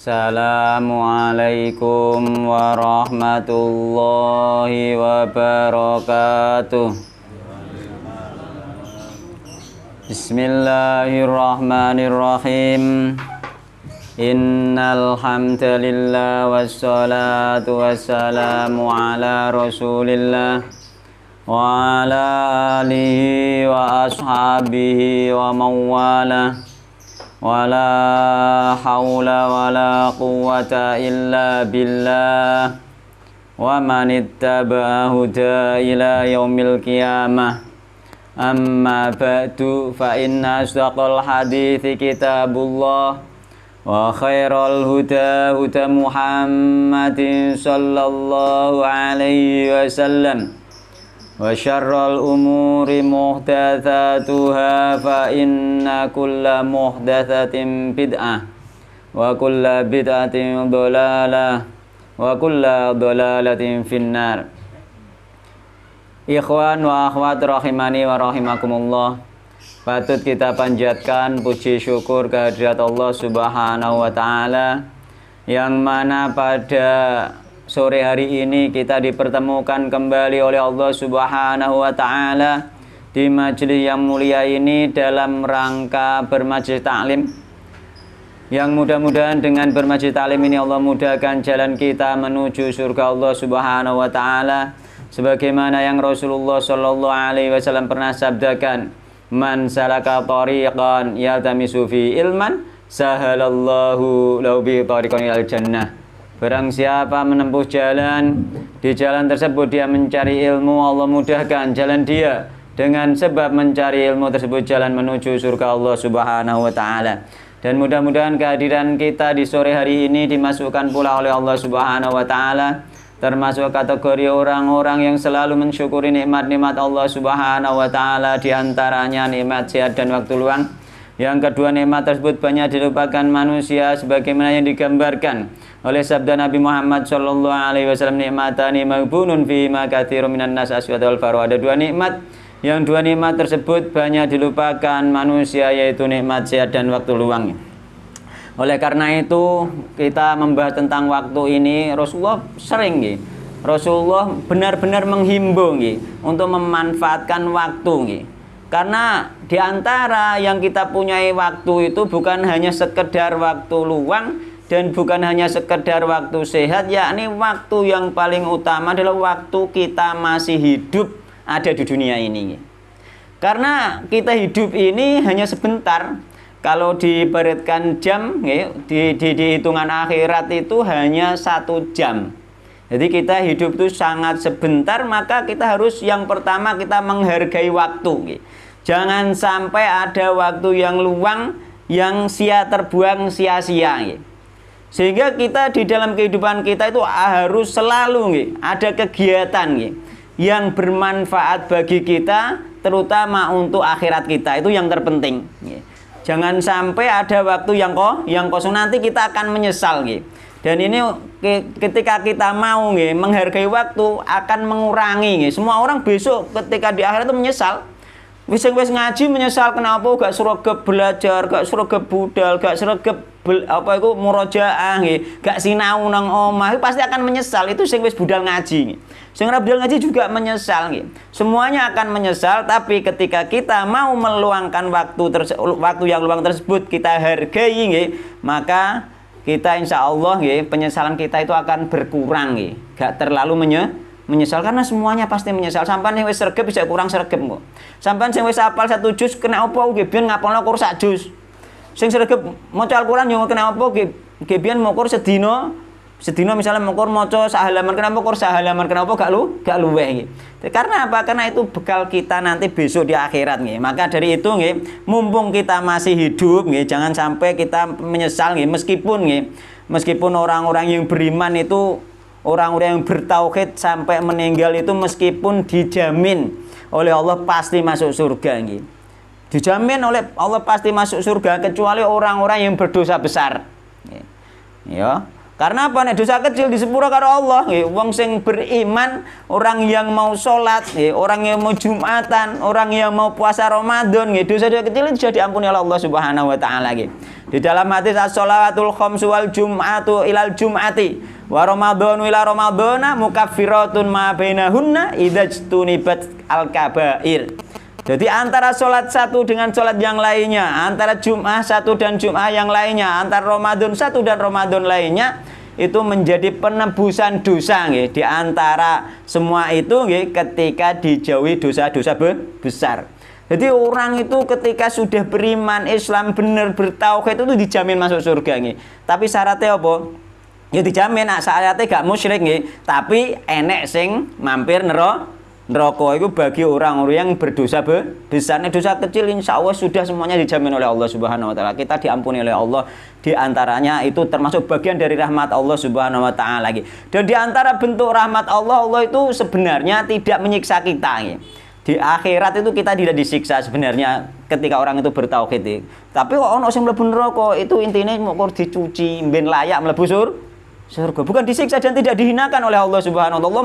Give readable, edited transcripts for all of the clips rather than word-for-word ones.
Assalamualaikum warahmatullahi wabarakatuh. Bismillahirrahmanirrahim. Innal hamdalillah wassalatu wassalamu ala Rasulillah wa ala alihi wa ashabihi wa mawalah. Wala haula wala quwwata illa billah wa man ittaba'a huda ila yaumil qiyamah. Amma ba'du, fa inna asdaqal hadithi kitabullah wa khairal huda huda Muhammadin sallallahu alaihi wasallam wa syarrul umuri muhdatsatuha fa inna kulla muhdatsatin bid'ah wa kulla bid'atin dhalalah wa kulla dhalalatin finnar. Ikhwan wa akhwat rahimani wa rahimakumullah, patut kita panjatkan puji syukur kehadirat Allah Subhanahu wa taala yang mana pada sore hari ini kita dipertemukan kembali oleh Allah Subhanahu wa taala di majelis yang mulia ini dalam rangka bermajelis taklim. Yang mudah-mudahan dengan bermajelis taklim ini Allah mudahkan jalan kita menuju surga Allah Subhanahu wa taala, sebagaimana yang Rasulullah sallallahu alaihi wasallam pernah sabdakan, "Man salaka tariqan yaltamisu fi ilman, sahalallahu lahu bi tariqan ilal jannah." Barang siapa menempuh jalan, di jalan tersebut dia mencari ilmu, Allah mudahkan jalan dia dengan sebab mencari ilmu tersebut jalan menuju surga Allah Subhanahu wa taala. Dan mudah-mudahan kehadiran kita di sore hari ini dimasukkan pula oleh Allah Subhanahu wa taala termasuk kategori orang-orang yang selalu mensyukuri nikmat-nikmat Allah Subhanahu wa taala, di antaranya nikmat sehat dan waktu luang. Yang kedua, nikmat tersebut banyak dilupakan manusia sebagaimana yang digambarkan oleh sabda Nabi Muhammad sallallahu alaihi wasallam, nikmatani maghbunun fi ma katsirun minan nas aswadul faru. Ada dua nikmat, yang dua nikmat tersebut banyak dilupakan manusia, yaitu nikmat sehat dan waktu luang. Oleh karena itu kita membahas tentang waktu ini. Rasulullah sering Rasulullah benar-benar menghimbau untuk memanfaatkan waktu. Karena diantara yang kita punyai waktu itu bukan hanya sekedar waktu luang dan bukan hanya sekedar waktu sehat, yakni waktu yang paling utama adalah waktu kita masih hidup ada di dunia ini. Karena kita hidup ini hanya sebentar. Kalau diibaratkan jam, di hitungan akhirat itu hanya 1 jam. Jadi kita hidup itu sangat sebentar, maka kita harus yang pertama kita menghargai waktu. Jangan sampai ada waktu yang luang yang terbuang sia-sia. Sehingga kita di dalam kehidupan kita itu harus selalu ada kegiatan yang bermanfaat bagi kita, terutama untuk akhirat kita. Itu yang terpenting. Jangan sampai ada waktu yang kosong, nanti kita akan menyesal. Dan ini ketika kita mau menghargai waktu akan mengurangi. Semua orang besok ketika di akhirat itu menyesal. Wis ngaji menyesal kenapa gak sregep belajar, gak sregep budal, gak sregep murojaah, gak sinau nang omah, pasti akan menyesal. Itu sing wis budal ngaji. Sing ora budal ngaji juga menyesal. Semuanya akan menyesal, tapi ketika kita mau meluangkan waktu yang luang tersebut kita hargai, maka kita insya Allah penyesalan kita itu akan berkurang, gak terlalu menyesal, karena semuanya pasti menyesal. Sampeyan sing wis sregep bisa kurang sregep kok. Sampeyan sing wis hafal 1 juz kena apa nggih biyen ngapalno kur 1 juz. Sing sregep maca Al-Qur'an yo kena apa nggih biyen mokur sedina misalnya mokur maca sak halaman, kenapa kur sak halaman, kenapa gak luweh iki. Karena apa? Karena itu bekal kita nanti besok di akhirat nggih. Maka dari itu mumpung kita masih hidup jangan sampai kita menyesal meskipun orang-orang yang beriman itu, orang-orang yang bertauhid sampai meninggal itu meskipun dijamin oleh Allah pasti masuk surga. Dijamin oleh Allah pasti masuk surga, kecuali orang-orang yang berdosa besar. Ya. Karena apa? Nek dosa kecil disepuro karo Allah. Wong sing beriman, orang yang mau sholat, orang yang mau Jumatan, orang yang mau puasa Ramadan, dosa-dosa kecil itu sudah diampuni oleh Allah Subhanahu wa taala. Di dalam hadis as-shalawatul khamsu wal jum'atu ilal jum'ati wa ramadhanu ila ramadhana mukaffiratun ma bainahunna idzajtunibat al-kabair. Jadi antara sholat satu dengan sholat yang lainnya, antara Jum'ah satu dan Jum'ah yang lainnya, antara Ramadan satu dan Ramadan lainnya, itu menjadi penebusan dosa nggih. Di antara semua itu nggih, ketika dijauhi dosa-dosa besar. Jadi orang itu ketika sudah beriman Islam benar bertauhid itu dijamin masuk surga nggih. Tapi syaratnya apa? Ya dijamin syaratnya gak musyrik nggih, tapi enek sing mampir neraka itu bagi orang-orang yang berdosa besar. Dosa kecil insya Allah sudah semuanya dijamin oleh Allah Subhanahu wa taala. Kita diampuni oleh Allah. Di antaranya itu termasuk bagian dari rahmat Allah Subhanahu wa taala lagi. Dan di antara bentuk rahmat Allah, Allah itu sebenarnya tidak menyiksa kita. Di akhirat itu kita tidak disiksa sebenarnya ketika orang itu bertauhid. Tapi kok ono sing mlebu neraka itu intinya mau dicuci ben layak mlebu surga, bukan disiksa dan tidak dihinakan oleh Allah Subhanahu wa taala. Allah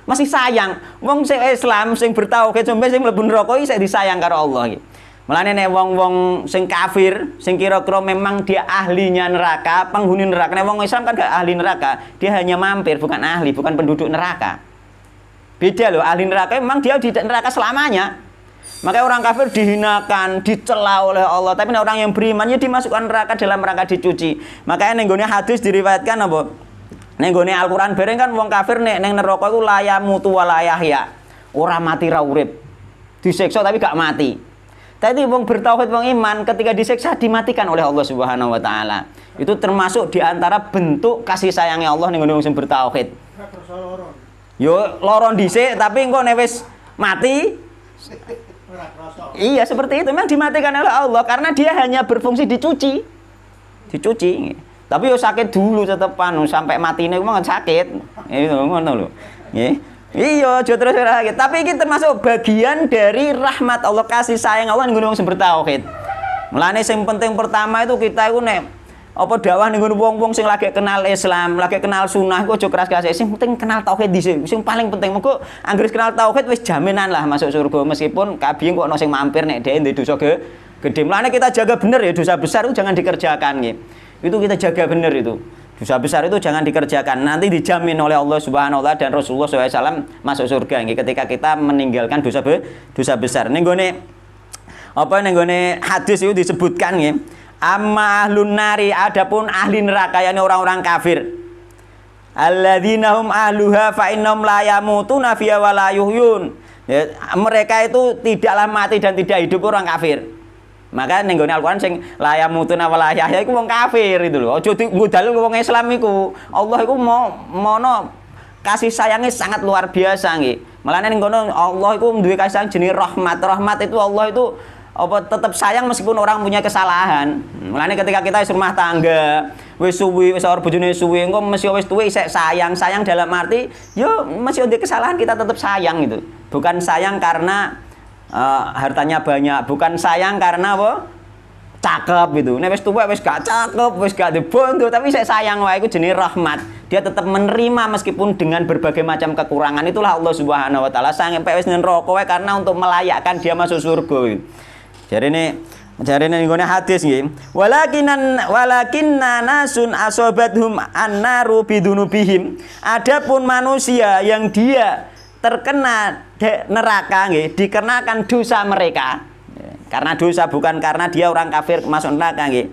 masih sayang. Wong sing Islam sing bertauhid sampe sing mlebu neraka iki disayang karo Allah iki. Mulane nek wong-wong sing kafir, sing kira-kira memang dia ahlinya neraka, penghuni neraka. Nek wong Islam kan gak ahli neraka, dia hanya mampir, bukan ahli, bukan penduduk neraka. Beda loh, ahli neraka memang dia di neraka selamanya. Makanya orang kafir dihinakan, dicela oleh Allah. Tapi orang yang beriman ya dimasukkan neraka dalam rangka dicuci. Makanya nenggone hadis diriwayatkan apa? Nenggone Al-Qur'an bareng kan wong kafir nek neng neraka iku la yamutu wa la yahya. Ora mati ra urip. Disiksa tapi gak mati. Tapi wong bertauhid wong iman ketika disiksa dimatikan oleh Allah Subhanahu wa taala. Itu termasuk di antara bentuk kasih sayangnya Allah nenggone wong sing bertauhid. Yo loron dhisik tapi engko nek wis mati iya seperti itu, memang dimatikan oleh Allah karena dia hanya berfungsi dicuci. Tapi yo sakit dulu tetepan sampai matine memang sakit. Itu ngono lho. Nggih. Iya, aja terus sakit. Tapi ini termasuk bagian dari rahmat Allah, kasih sayang Allah nggon wong sing bertauhid. Mulane sing penting pertama itu kita iku nek apa dakwah ning wong-wong sing lagi kenal Islam, lagi kenal sunnah iku aja keras-keras. Sing penting kenal tauhid dhisik. Sing paling penting mengko anggere kenal tauhid wis jaminan lah masuk surga meskipun kabeh kok ono sing mampir nek dhek ndek dosa gede. Mulane kita jaga bener ya dosa besar itu jangan dikerjakan nggih. Itu kita jaga bener itu. Dosa besar itu jangan dikerjakan. Nanti dijamin oleh Allah Subhanahu wa taala dan Rasulullah SAW masuk surga nggih ketika kita meninggalkan dosa besar. Ning gone hadis itu disebutkan nggih. Amma ahlun nari, adapun ahli neraka yakni orang-orang kafir. Alladzina hum ahluha fa innahum la yamutuna fiha wa la yuhyun. Ya, mereka itu tidaklah mati dan tidak hidup orang kafir. Maka ning gone Al-Qur'an sing la yamutuna wa la yahya iku wong kafir itu lho. Aja dalil wong Islam iku. Allah iku mono kasih sayangnya sangat luar biasa nggih. Malane ning kono Allah iku duwe kasih sayang jenenge rahmat. Rahmat itu Allah itu apa tetap sayang meskipun orang punya kesalahan. Mulane ketika kita wis rumah tangga, wis suwi, wis ora bojone suwi, engko mesti wis tuwe isih sayang dalam arti yo masih ada kesalahan kita tetap sayang gitu. Bukan sayang karena hartanya banyak, bukan sayang karena apa? Cakep gitu. Nek wis tuwek wis gak cakep, wis gak dibondo, tapi isih sayang wae iku jenenge rahmat. Dia tetap menerima meskipun dengan berbagai macam kekurangan. Itulah Allah Subhanahu wa taala sampai wis neraka wae karena untuk melayakkan dia masuk surga gitu. Jarine nggone hadis nggih. Walakinna nasun asobathum annaru bidunubihim. Adapun manusia yang dia terkena neraka nggih dikarenakan dosa mereka. Karena dosa bukan karena dia orang kafir masuk neraka nggih.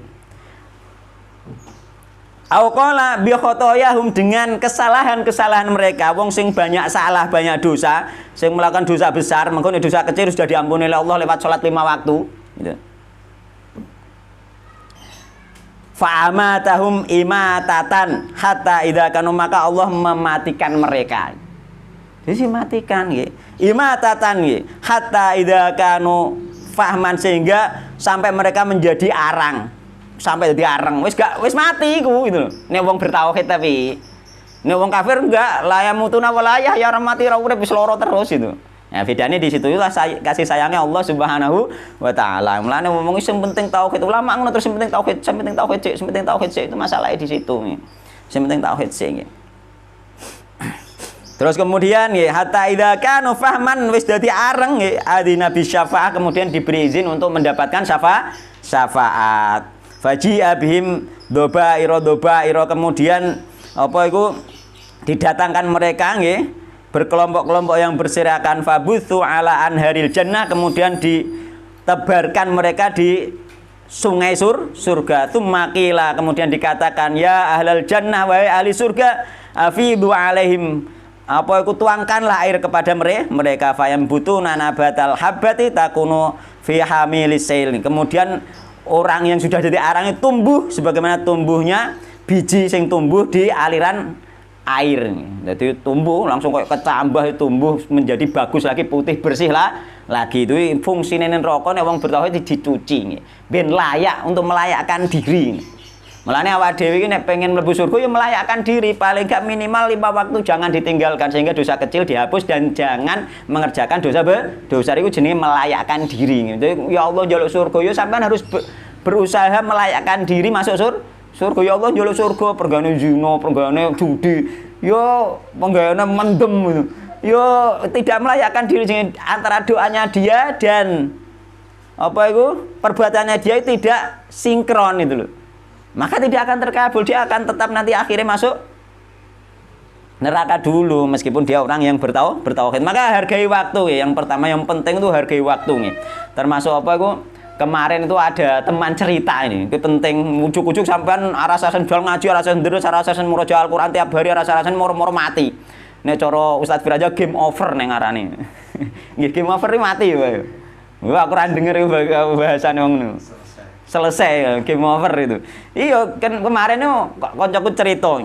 Auqala bi khotoyahum dengan kesalahan-kesalahan mereka. Wong sing banyak salah, banyak dosa, sing melakukan dosa besar, mengko dosa kecil sudah diampuni oleh Allah lewat salat 5 waktu, gitu. Fa'amatahum imatatan hatta idza kanu, maka Allah mematikan mereka. Jadi matikan nggih. Imatatan nggih. Hatta idza kanu fahman, sehingga sampai mereka menjadi arang. Sampai jadi arang, wis mati ku gitu. Nek wong bertauhid tapi nek wong kafir enggak, la yamutuna wa la yahya, mati ra urip wis loro terus itu. Nah, bedanya di situ lah kasih sayangnya Allah Subhanahu wa taala. Mulane ngomong sing penting tauhid, ulama ngono terus sing penting tauhid, sing penting tauhid sik, itu masalahnya di situ. Sing penting tauhid sik. Terus kemudian nggih, hatta idza kanu fahman, wis dadi areng nggih, adina bi syafaah, kemudian diberi izin untuk mendapatkan syafaat. Faji'a bihim dobairo, kemudian apa itu didatangkan mereka nggih berkelompok-kelompok yang berserakan, fabuthu ala anharil jannah, kemudian ditebarkan mereka di sungai surga. Tsumma kemudian dikatakan, ya ahlal jannah, wahai ahli surga, afidhu alaihim, apa itu tuangkanlah air kepada mereka, fayam butu nanabatal habbati takunu fi hamilis sail. Kemudian orang yang sudah jadi arang itu tumbuh sebagaimana tumbuhnya biji sing tumbuh di aliran air. Jadi tumbuh langsung kayak kecambah, tumbuh menjadi bagus lagi, putih bersih lah lagi. Itu fungsi nenen rokok nek wong bertauhid dicuci ben layak untuk melayakkan diri. Mulane awak dhewe iki nek pengen mlebu surga ya melayakkan diri, paling gak minimal 5 waktu jangan ditinggalkan sehingga dosa kecil dihapus, dan jangan mengerjakan dosa itu jenenge melayakkan diri. Jadi ya Allah njaluk surga ya sampean harus berusaha melayakkan diri masuk surga. Ya Allah njaluk surga, pergane zina, pergane judi, ya penggane mendem gitu. Ya tidak melayakkan diri, antara doanya dia dan apa itu perbuatannya dia itu tidak sinkron itu loh. Maka tidak akan terkabul, dia akan tetap nanti akhirnya masuk neraka dulu meskipun dia orang yang bertauhid. Maka hargai waktu ya. Yang pertama yang penting itu hargai waktu nih. Termasuk apa itu kemarin itu ada teman cerita ini. Itu penting, ujuk-ujuk sampean arasasen jual ngaji, arasasen terus, arasasen murojaah Al-Qur'an tiap hari, arasasen moro-moro mati. Nek cara Ustadz Firaja game over ning ngarane. Nggih game over iki mati wae. Wah aku ora denger bahasane wong ngono. Selesai game over itu. Iya kan kemarin itu koncoku cerita.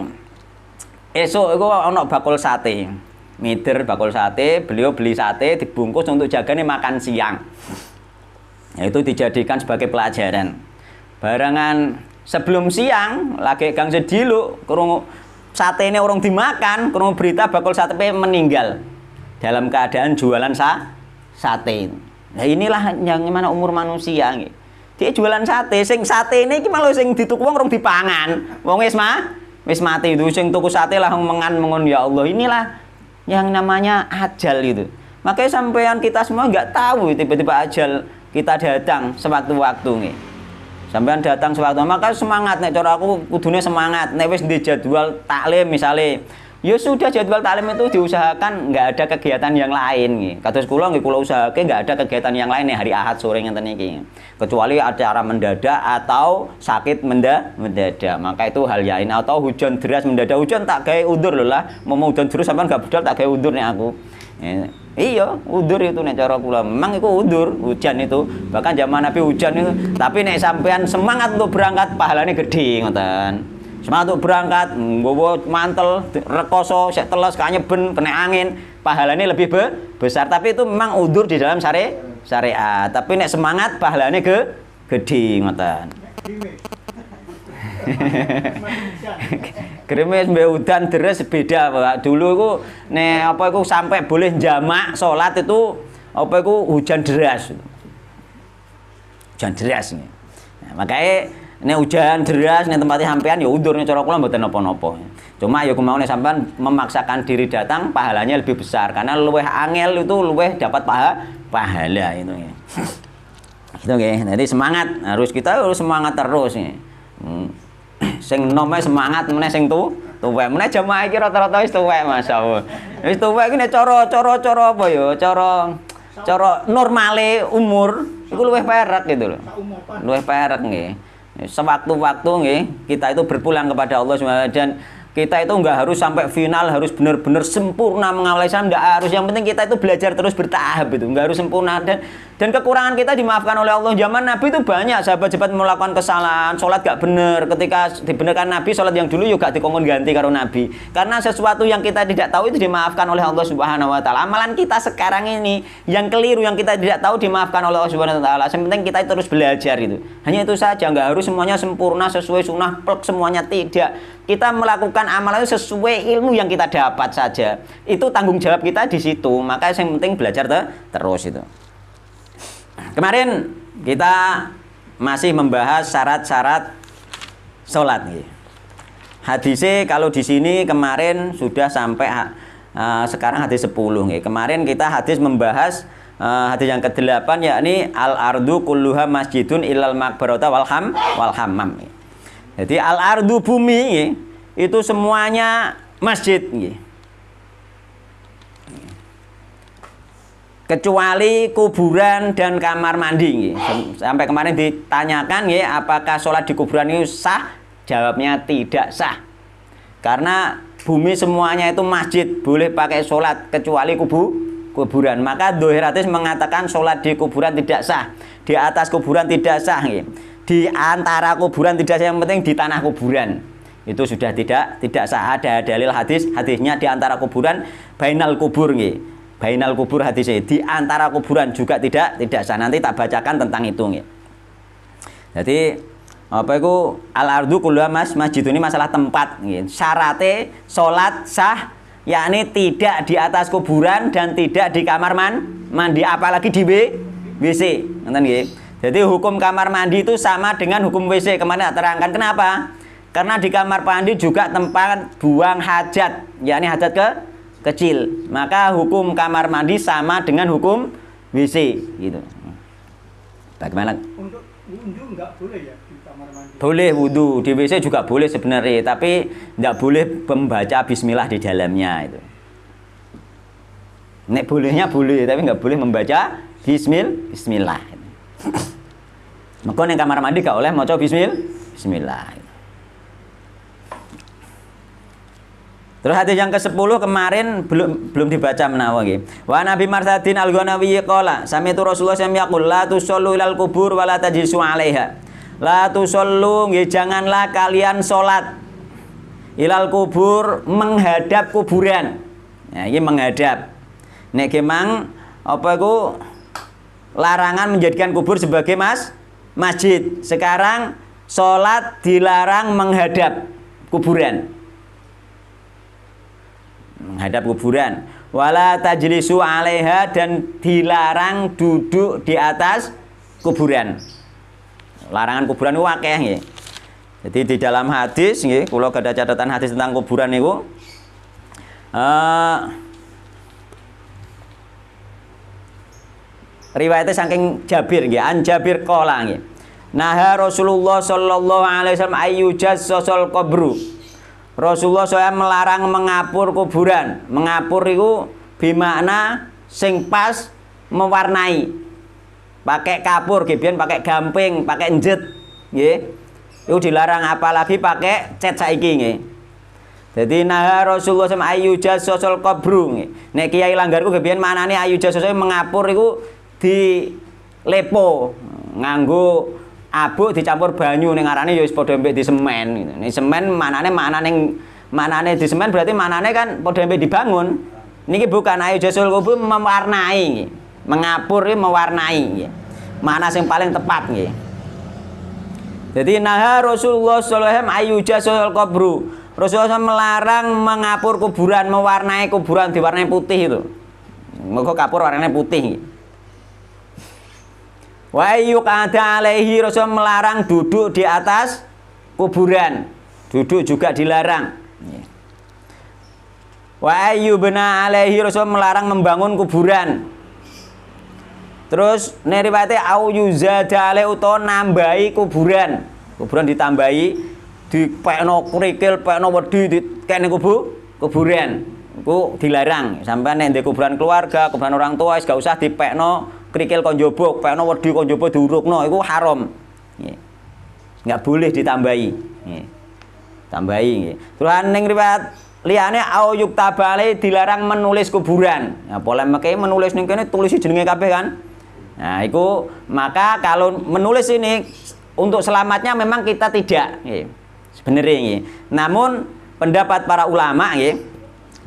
Esok itu ana bakul sate. Mider bakul sate, beliau beli sate dibungkus untuk jagane makan siang. Ya, itu dijadikan sebagai pelajaran. Barangan sebelum siang lagi gang sediluk krungu satene orang dimakan, krungu berita bakul sate meninggal dalam keadaan jualan sate. Nah inilah yang mana umur manusia nggih. Dia jualan sate, sing sate ini malah sing dituku wong rong dipangan. Wong wis mati itu, sing tuku sate lah mengon ya Allah. Inilah yang namanya ajal itu. Makanya sampean kita semua nggak tahu tiba-tiba ajal kita datang sewaktu-waktu nih. Sampean datang sewaktu, maka semangat nek cara aku kudune semangat. Nek wis di jadwal taklim misalnya, ya sudah jadwal taklim itu diusahakan nggak ada kegiatan yang lain nih. Kados kula nggih kula usahake nggak ada kegiatan yang lain nih hari Ahad sore ngenten iki. Kecuali acara mendadak atau sakit mendadak. Maka itu hal lain, atau hujan deras mendadak. Hujan tak gawe undur lho lah. Mau hujan deras sampean gak budal tak gawe undur nih aku. Iya, udur itu nek cara kula. Memang itu udur, hujan itu. Bahkan zaman Nabi hujan itu. Tapi nek sampean semangat untuk berangkat pahalane gede ngoten. Semangat untuk berangkat, nggawa mantel, rekoso, sek teles kanyeben, kena angin, pahalane lebih besar. Tapi itu memang udur di dalam syariat. Tapi nek semangat pahalane gede ngoten. Grimis mbek udan deres beda Pak. Dulu iku nek apa iku sampai boleh jamak salat itu apa iku hujan deras. Hujan deras nih. Nah, makanya nek hujan deras nek tempatnya sampean ya undurnya cara kula mboten napa-napa. Cuma ya kemauan sampean memaksakan diri datang pahalanya lebih besar karena luweh angel itu luweh dapat pahala itu ya. Gitu nggih. Jadi semangat, kita harus semangat terus nih. Sing nome semangat meneh sing tuwek meneh jamaah iki rata-rata wis tuwek masyaallah. Wis tuwek iki nek cara apa ya? Cara normale umur iku luwih perek gitu loh. Luwih perek nggih. Sewaktu-waktu nggih kita itu berpulang kepada Allah Subhanahu wa taala, dan kita itu enggak harus sampai final harus benar-benar sempurna mengawali Islam, enggak harus. Yang penting kita itu belajar terus bertahap itu, enggak harus sempurna, dan kekurangan kita dimaafkan oleh Allah. Zaman Nabi itu banyak sahabat-sahabat melakukan kesalahan, sholat gak bener. Ketika dibenarkan Nabi, sholat yang dulu juga dikongkon ganti karo Nabi. Karena sesuatu yang kita tidak tahu itu dimaafkan oleh Allah Subhanahu wa taala. Amalan kita sekarang ini yang keliru, yang kita tidak tahu dimaafkan oleh Allah Subhanahu wa taala. Yang penting kita terus belajar itu. Hanya itu saja, enggak harus semuanya sempurna sesuai sunnah plek semuanya, tidak. Kita melakukan amalan itu sesuai ilmu yang kita dapat saja. Itu tanggung jawab kita di situ. Maka yang penting belajar terus itu. Kemarin kita masih membahas syarat-syarat sholat. Hadisnya kalau di sini kemarin sudah sampai sekarang hadis 10. Kemarin kita hadis membahas hadis yang ke-8 yakni al-ardu kulluha masjidun illal maqbarata wal hammam. Jadi al-ardu bumi itu semuanya masjid kecuali kuburan dan kamar mandi. Sampai kemarin ditanyakan apakah sholat di kuburan itu sah? Jawabnya tidak sah. Karena bumi semuanya itu masjid, boleh pakai sholat kecuali kuburan. Maka Dhohir hadis mengatakan sholat di kuburan tidak sah, di atas kuburan tidak sah, di antara kuburan tidak sah, yang penting di tanah kuburan itu sudah tidak sah. Ada dalil hadisnya di antara kuburan, bainal kubur, bainal kubur hadisnya di antara kuburan juga tidak sah. Nanti tak bacakan tentang itu. Jadi apa itu al-ardu kulluha masjid ini masalah tempat. Syaratnya sholat sah yakni tidak di atas kuburan dan tidak di kamar mandi, apalagi di WC. Jadi hukum kamar mandi itu sama dengan hukum WC. Kemarin terangkan kenapa? Karena di kamar mandi juga tempat buang hajat, yakni hajat kecil. Maka hukum kamar mandi sama dengan hukum WC gitu. Bagaimana? Untuk wudhu enggak boleh ya di kamar mandi? Boleh wudhu, di WC juga boleh sebenarnya, tapi enggak boleh membaca bismillah di dalamnya itu. Nek bolehnya boleh, tapi enggak boleh membaca bismillah. Maka ning kamar mandi gak oleh maca bismillah. Terus hadis yang ke-10 kemarin belum dibaca menawa nggih. Wa Nabi Marsadin Al-Ghanawi qala, sami'tu Rasulullah sallallahu alaihi wasallam la tusallu ilal kubur wa la tajlisu 'alaiha. La tusallu nggih, janganlah kalian salat ilal kubur, menghadap kuburan. Nah, ini menghadap. Nek gemang apa iku larangan menjadikan kubur sebagai masjid. Sekarang salat dilarang menghadap kuburan. Menghadap kuburan, wala tajlisu 'alaiha, dan dilarang duduk di atas kuburan. Larangan kuburan itu akeh nggih. Jadi di dalam hadis nggih, kula ada catatan hadis tentang kuburan niku riwayatnya saking Jabir nggih, an Jabir qala nggih. Naha Rasulullah sallallahu alaihi wasallam ayyujassasal qabru. Rasulullah SAW melarang mengapur kuburan. Mengapur itu bimakna sing pas mewarnai. Pakai kapur, biyen pakai gamping, pakai njet, nggih. Itu dilarang, apalagi pakai cat saiki nggih. Jadi nah Rasulullah SAW ayyujassasal qabru nggih. Nek kiai langgarku biyen manane ayyujassasal mengapur itu dilepo nganggo abuk dicampur banyu, ning arane ya wis padha mbek di semen gitu. Ning semen manane di semen berarti manane kan padha mbek dibangun. Niki bukan ayyujassasal kubur mewarnai, mengapur iki mewarnai. Mana yang paling tepat nggih. Jadi naha Rasulullah sallallahu alaihi wasallam ayyujassasal kubru. Rasulullah melarang mengapur kuburan, mewarnai kuburan diwarnai putih itu. Mengko kapur warnanya putih. Wa yuqada alaihi, Rasul melarang duduk di atas kuburan. Duduk juga dilarang. Wa ayyubna alaihi, Rasul melarang membangun kuburan. Terus riwayate au yuzada alaihi, utawa nambahi kuburan. Kuburan ditambahi, dipekno krikil, pekno wedi, dikene kuburan. Iku dilarang. Sampai nek ndek kuburan keluarga, kuburan orang tua wis gak usah dipekno krikil kon njobok, pekno wedi kon njobok diurukno, iku haram. Nggih. Enggak boleh ditambahi. Nggih. Tambahi nggih. Terus ning riwayat liyane au yuktabale dilarang menulis kuburan. Nah, polemike menulis ning kene tulis jenenge kabeh kan. Nah, iku maka kalau menulis ini untuk selamatnya memang kita tidak nggih. Sebenarnya nggih. Namun pendapat para ulama nggih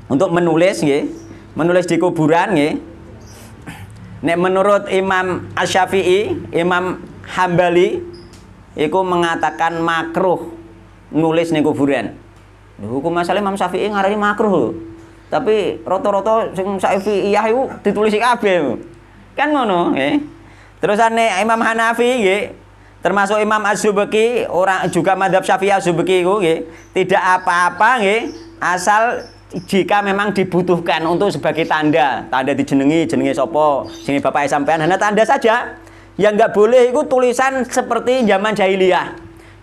untuk menulis nggih, menulis di kuburan nggih. Nek menurut Imam Asy-Syafi'i, Imam Hambali iku mengatakan makruh nulis ning kuburan. Hukum masalah Imam Syafi'i ngarani makruh. Tapi rata-rata sing Syafi'iyah iku ditulisi kabeh. Kan ngono nggih. Terusane Imam Hanafi nggih, termasuk Imam Az-Zubki, orang juga mazhab Syafi'i Az-Zubki iku nggih, tidak apa-apa nggih asal jika memang dibutuhkan untuk sebagai tanda jenenge sapa, jenenge bapak sampean, hanya tanda saja. Yang nggak boleh itu tulisan seperti zaman jahiliyah.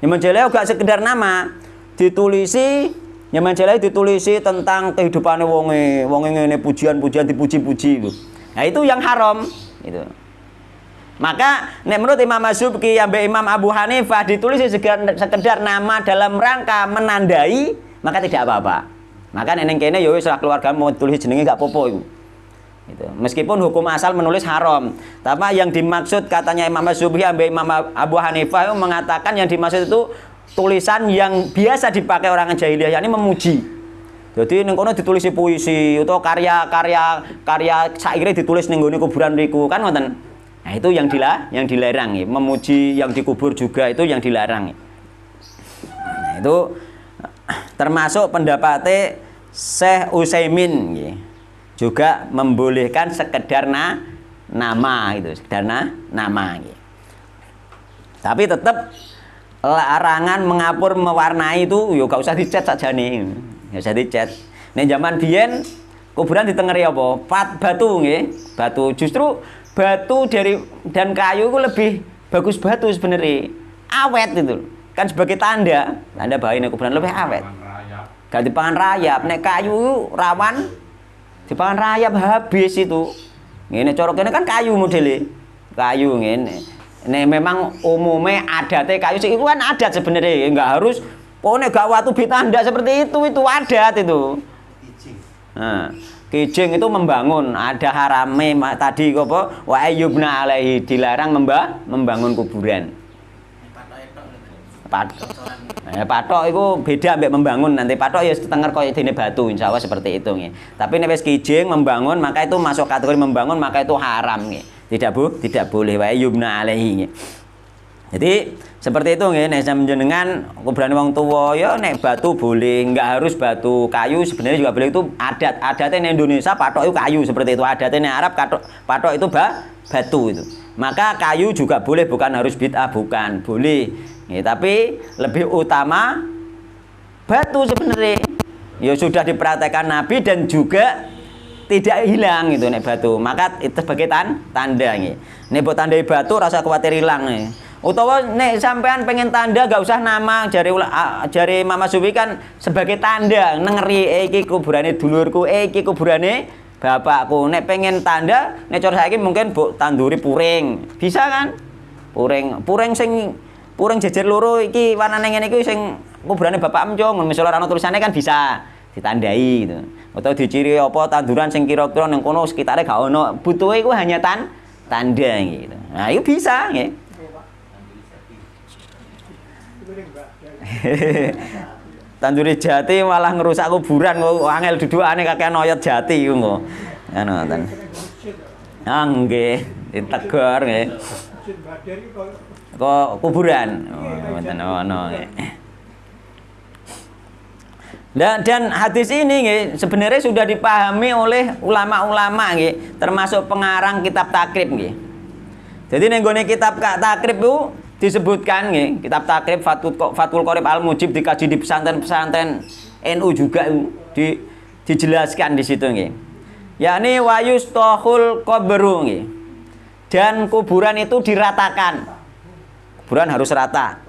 Zaman jahiliyah gak sekedar nama, ditulisi zaman jahiliyah ditulisi tentang kehidupan wonge ngene, pujian-pujian, dipuji-puji itu. Nah, itu yang haram itu. Maka menurut Imam Asyubki ambek Imam Abu Hanifah ditulis sekedar nama dalam rangka menandai, maka tidak apa-apa. Maka neneng kene ya wis keluarga mau tulis jenenge gak apa-apa itu. Gitu. Meskipun hukum asal menulis haram, tapi yang dimaksud katanya Imam Asyubki ambek Imam Abu Hanifah itu mengatakan yang dimaksud itu tulisan yang biasa dipakai orang jahiliyah, yakni memuji. Jadi ning kono ditulis puisi atau karya syair ditulis ning nggone kuburan mriku kan ngoten. Nah, itu yang dilarang ya. Memuji yang dikubur juga itu yang dilarang. Nah, itu termasuk pendapatnya Syekh Utsaimin ya. Juga membolehkan sekedar nama gitu, sekedar nama ya. Tapi tetap larangan mengapur mewarnai itu yo gak usah dicat sakjane. Gak usah dicat. Nek zaman biyen kuburan ditengeri apa? Batu nggih. Batu justru batu dan kayu itu lebih bagus batu sebenarnya. Awet itu. Kan sebagai tanda bahwa ini kuburan lebih awet. Gak dipangan rayap. Nek kayu itu rawan dipangan rayap habis itu. Ngene cara kene kan kayu modele. Kayu ngene. Nek memang umumnya adatnya kayu sih itu kan adat sebenarnya. Enggak harus nek gak watu bitanda seperti itu adat itu. Nah, kijing itu membangun, ada harame tadi apa? Wa ayyubna alaihi, dilarang membangun kuburan. Patok itu beda ambek membangun. Nanti patok ya setengah koyo dene batu, insyaallah seperti itu nggih. Tapi nek wis kijing membangun maka itu masuk kategori membangun, maka itu haram nggih. Tidak boleh wa ayyubna alaihi. Jadi seperti itu nggih, nek jenengan kuburan wong tuwa ya nek batu boleh, enggak harus batu, kayu sebenarnya juga boleh, itu adatnya di Indonesia patok itu kayu seperti itu, adatnya di Arab patok itu batu itu. Maka kayu juga boleh, bukan harus bid'ah, bukan, boleh. Ya, tapi lebih utama batu sebenarnya. Ya sudah diperhatikan Nabi dan juga tidak hilang itu nek batu. Maka itu sebagai tanda nggih. Nek mbok tandai batu rasa khawatir hilang nih. Utawa nek sampean pengen tanda gak usah nama, jari Mama Suwi kan sebagai tanda nengeri iki kuburane dulurku, iki kuburane bapakku. Nek pengen tanda, nek cara saiki mungkin mbok tanduri puring. Bisa kan? Puring jejer loro iki warnane ngene iki sing kuburane bapak emcung, misalnya ana tulisane kan bisa ditandai gitu. Atau diciri apa tanduran sing kira-kira ning kono sekitare gak ono, butuhe iku hanya tanda gitu. Nah, itu bisa nggih. Tanduri jati malah ngerusak kuburan kok angel dudukane kakean oyot jati iku kok. Ngoten. Nggih, ditegur nggih. Kok kuburan. Ngoten ono nggih. Dan hadis ini nggih sebenarnya sudah dipahami oleh ulama-ulama nggih, termasuk pengarang kitab takrib nggih. Jadi ning gone kitab takrib itu disebutkan nggih, kitab takrib Fathul Qorib Al-Mujib dikaji di pesantren-pesantren NU juga dijelaskan di situ nggih. Yakni wayustahul qabru nggih. Dan kuburan itu diratakan. Kuburan harus rata.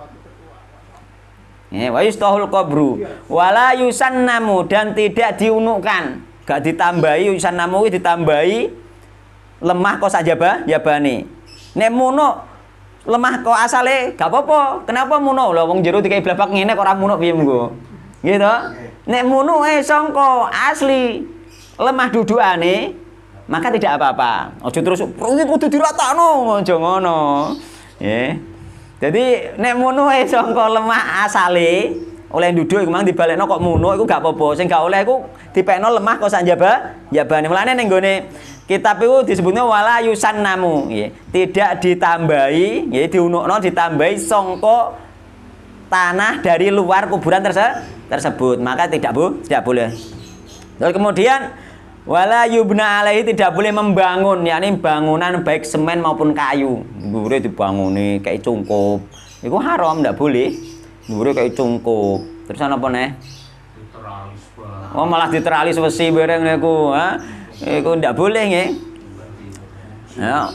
Wayustahul qabru wala yusannamu, dan tidak diunukkan, gak ditambahi. Yusannamu ditambahi lemah kok jabane. Nek munuk lemah kok asale gak apa-apa. Kenapa munuk? Lho wong jero dikai blabak ngene kok ora munuk piye mengko. Gitu. Nek munuk sangka asli lemah dudukane maka tidak apa-apa. Aja terus kudu diratakno, aja ngono. Nggih. Jadi nek munu sangka lemah asale oleh duduk iku mang dibalekno kok munu iku gak apa-apa. Sing gak oleh iku dipekno lemah kok sak jabane. Mulane ning gone kitab iku disebutnya wala yusannamu nggih. Tidak ditambahi nggih, diunukno ditambahi sangka tanah dari luar kuburan tersebut. Maka tidak boleh. Terus kemudian wala yubna alaihi, tidak boleh membangun, yakni bangunan baik semen maupun kayu. Dhuwure dibanguni kayak cungkup. Iku haram, ndak boleh. Dhuwure kayak cungkup. Terus ana apa neh? Oh malah diteralis besi bareng niku, ha? Iku ndak boleh nggih. Ya.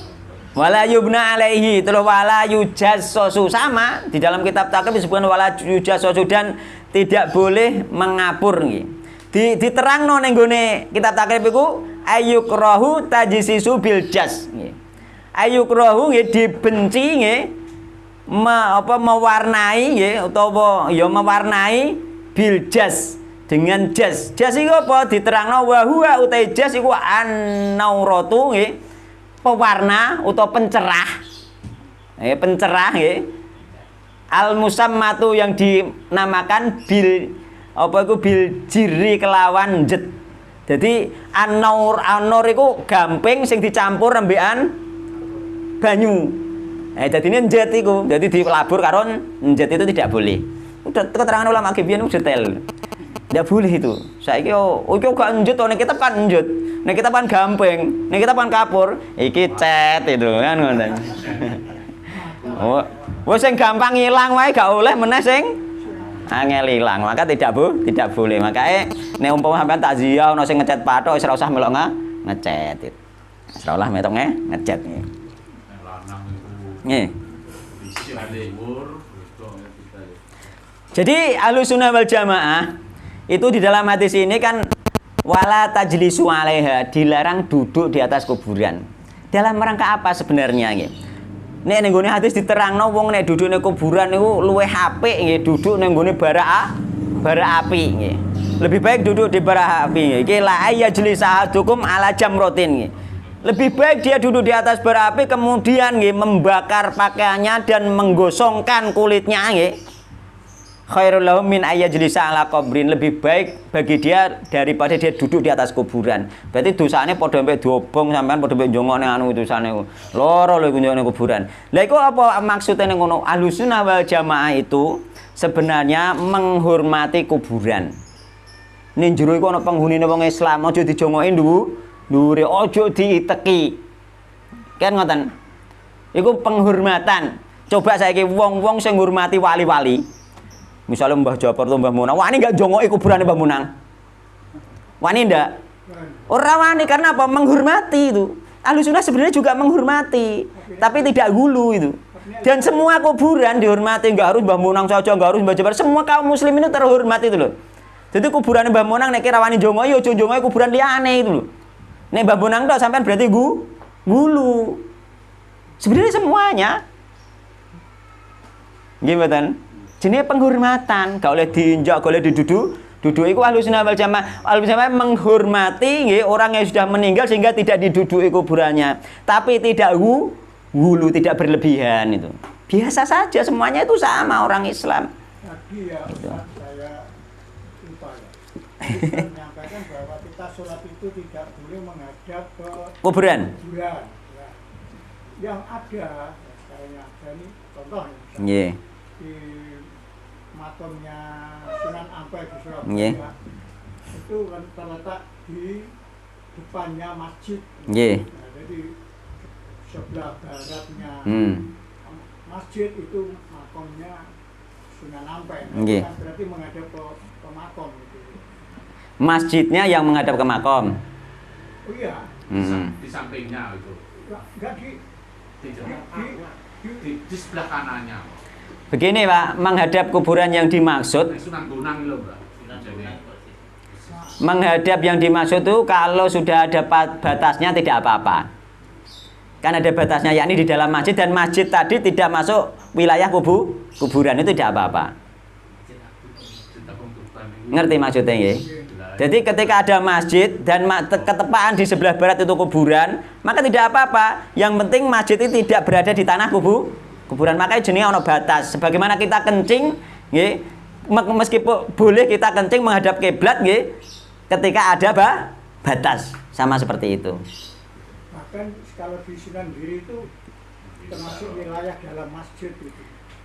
Wala yubna alaihi, terus wala yujassasu, sama di dalam kitab takib disebutkan wala yujassasu, dan tidak boleh mengapur nggih. Diterangno ning gone kitab takib iku ayyukrahu tajsisu bil jas nggih. Ayyukrahu nggih dibenci nggih, mewarnai nggih, utawa ya mewarnai bil jas, dengan jas. Jas iku apa? Diterangno wa huwa utai jas iku an-nauratu nggih, pewarna atau pencerah. Pencerah nggih. Al-musammatu yang dinamakan bil apa iku bil jiri kelawan jet. Jadi an-nur iku gamping sing dicampur rembekan banyu. Jadi ini jet iku. Jadi dilabur karo jet itu tidak boleh. Udah keterangan ulama kibian detail. Tidak boleh itu. Saiki iki gak njut nek kita kan njut. Nek kita kan gamping, nek kita kan kapur, iki cet itu kan ngoten. Oh, wis sing gampang ilang wae gak oleh meneh sing angel ilang. Maka tidak boleh. Makanya nek umpama sampean takziah ono sing ngecat pathok wis ora usah melok ngecet. Wis ora usah metok ngecat nggih. Nggih. Jadi Ahlussunnah wal Jamaah itu di dalam hadis ini kan wala tajlisu alaiha, dilarang duduk di atas kuburan. Dalam rangka apa sebenarnya nggih? Nek ning gone hadis diterangno wong nek duduk ning kuburan niku luwih apik nggih, duduk ning gone bara api nggih. Lebih baik duduk di bara api nggih. Iki la ayajlis ahadukum ala jamratin nggih. Lebih baik dia duduk di atas bara api kemudian nggih membakar pakaiannya dan menggosongkan kulitnya nggih. Khairul lahum min ayyajlisa ala qabrin, lebih baik bagi dia daripada dia duduk di atas kuburan. Berarti dosane padha mbek diobong sampean padha mbek njongone anu dosane. Loro lho njongone kuburan. Lah iku apa maksudnya ngono? Ahlussunnah wal Jamaah itu sebenarnya menghormati kuburan. Ning jero iku ana penghunine wong Islam, aja dijongoki dhuwure, aja diiteki. Kan ngoten. Iku penghormatan. Coba saiki wong-wong sing ngurmati wali-wali. Misalnya Mbah Jafar atau Mbah Munang, wani nggak jongoki kuburan Mbah Munang? Wani ndak? Orang wani karena apa? Menghormati itu. Ahlussunnah sebenarnya juga menghormati, tapi tidak gulu itu. Dan semua kuburan dihormati, nggak harus Mbah Munang saja, nggak harus Mbah Jafar. Semua kaum muslim itu terhormat itu loh. Jadi kuburan Mbah Munang nek kira wani jongoki, yo jongoki kuburan liyane itu loh. Nek Mbah Munang tok sampean berarti gulu. Sebenarnya semuanya. Gimana? Jenis penghormatan, gak oleh diinjak, gak oleh diduduk. Duduk itu Ahlussunnah wal Jamaah. Ahlussunnah menghormati nggih, orang yang sudah meninggal sehingga tidak diduduki kuburannya. Tapi tidak hulu, tidak berlebihan itu. Biasa saja, semuanya itu sama orang Islam. Tadi ya, gitu. Saya lupa ya. Saya menyampaikan bahwa kita sholat itu tidak boleh menghadap ke kuburan. Ya. Yang ada, sekarang yang ada ini contoh yeah. Di makamnya Sunan Ampel di Surabaya, itu kan terletak di depannya masjid. Yeah. Nah, jadi sebelah baratnya masjid itu makamnya Sunan Ampel. Yeah. Kan berarti menghadap ke makam gitu. Masjidnya yang menghadap ke makam. Oh iya. Di sampingnya itu. Enggak di sebelah kanannya. Begini Pak, menghadap kuburan yang dimaksud. Sunan Bonang lho, Mbak. Menghadap yang dimaksud itu kalau sudah ada batasnya tidak apa-apa. Kan ada batasnya, yakni di dalam masjid, dan masjid tadi tidak masuk wilayah kuburan, itu tidak apa-apa. Ngerti maksudnya ya? Jadi ketika ada masjid dan ketepaan di sebelah barat itu kuburan, maka tidak apa-apa. Yang penting masjid itu tidak berada di tanah kuburan. Makanya jenenge ono batas. Sebagaimana kita kencing, nggih, meskipun boleh kita kencing menghadap kiblat, nggih, ketika ada batas, sama seperti itu. Bahkan kalau di Sunan Giri itu termasuk wilayah dalam masjid itu.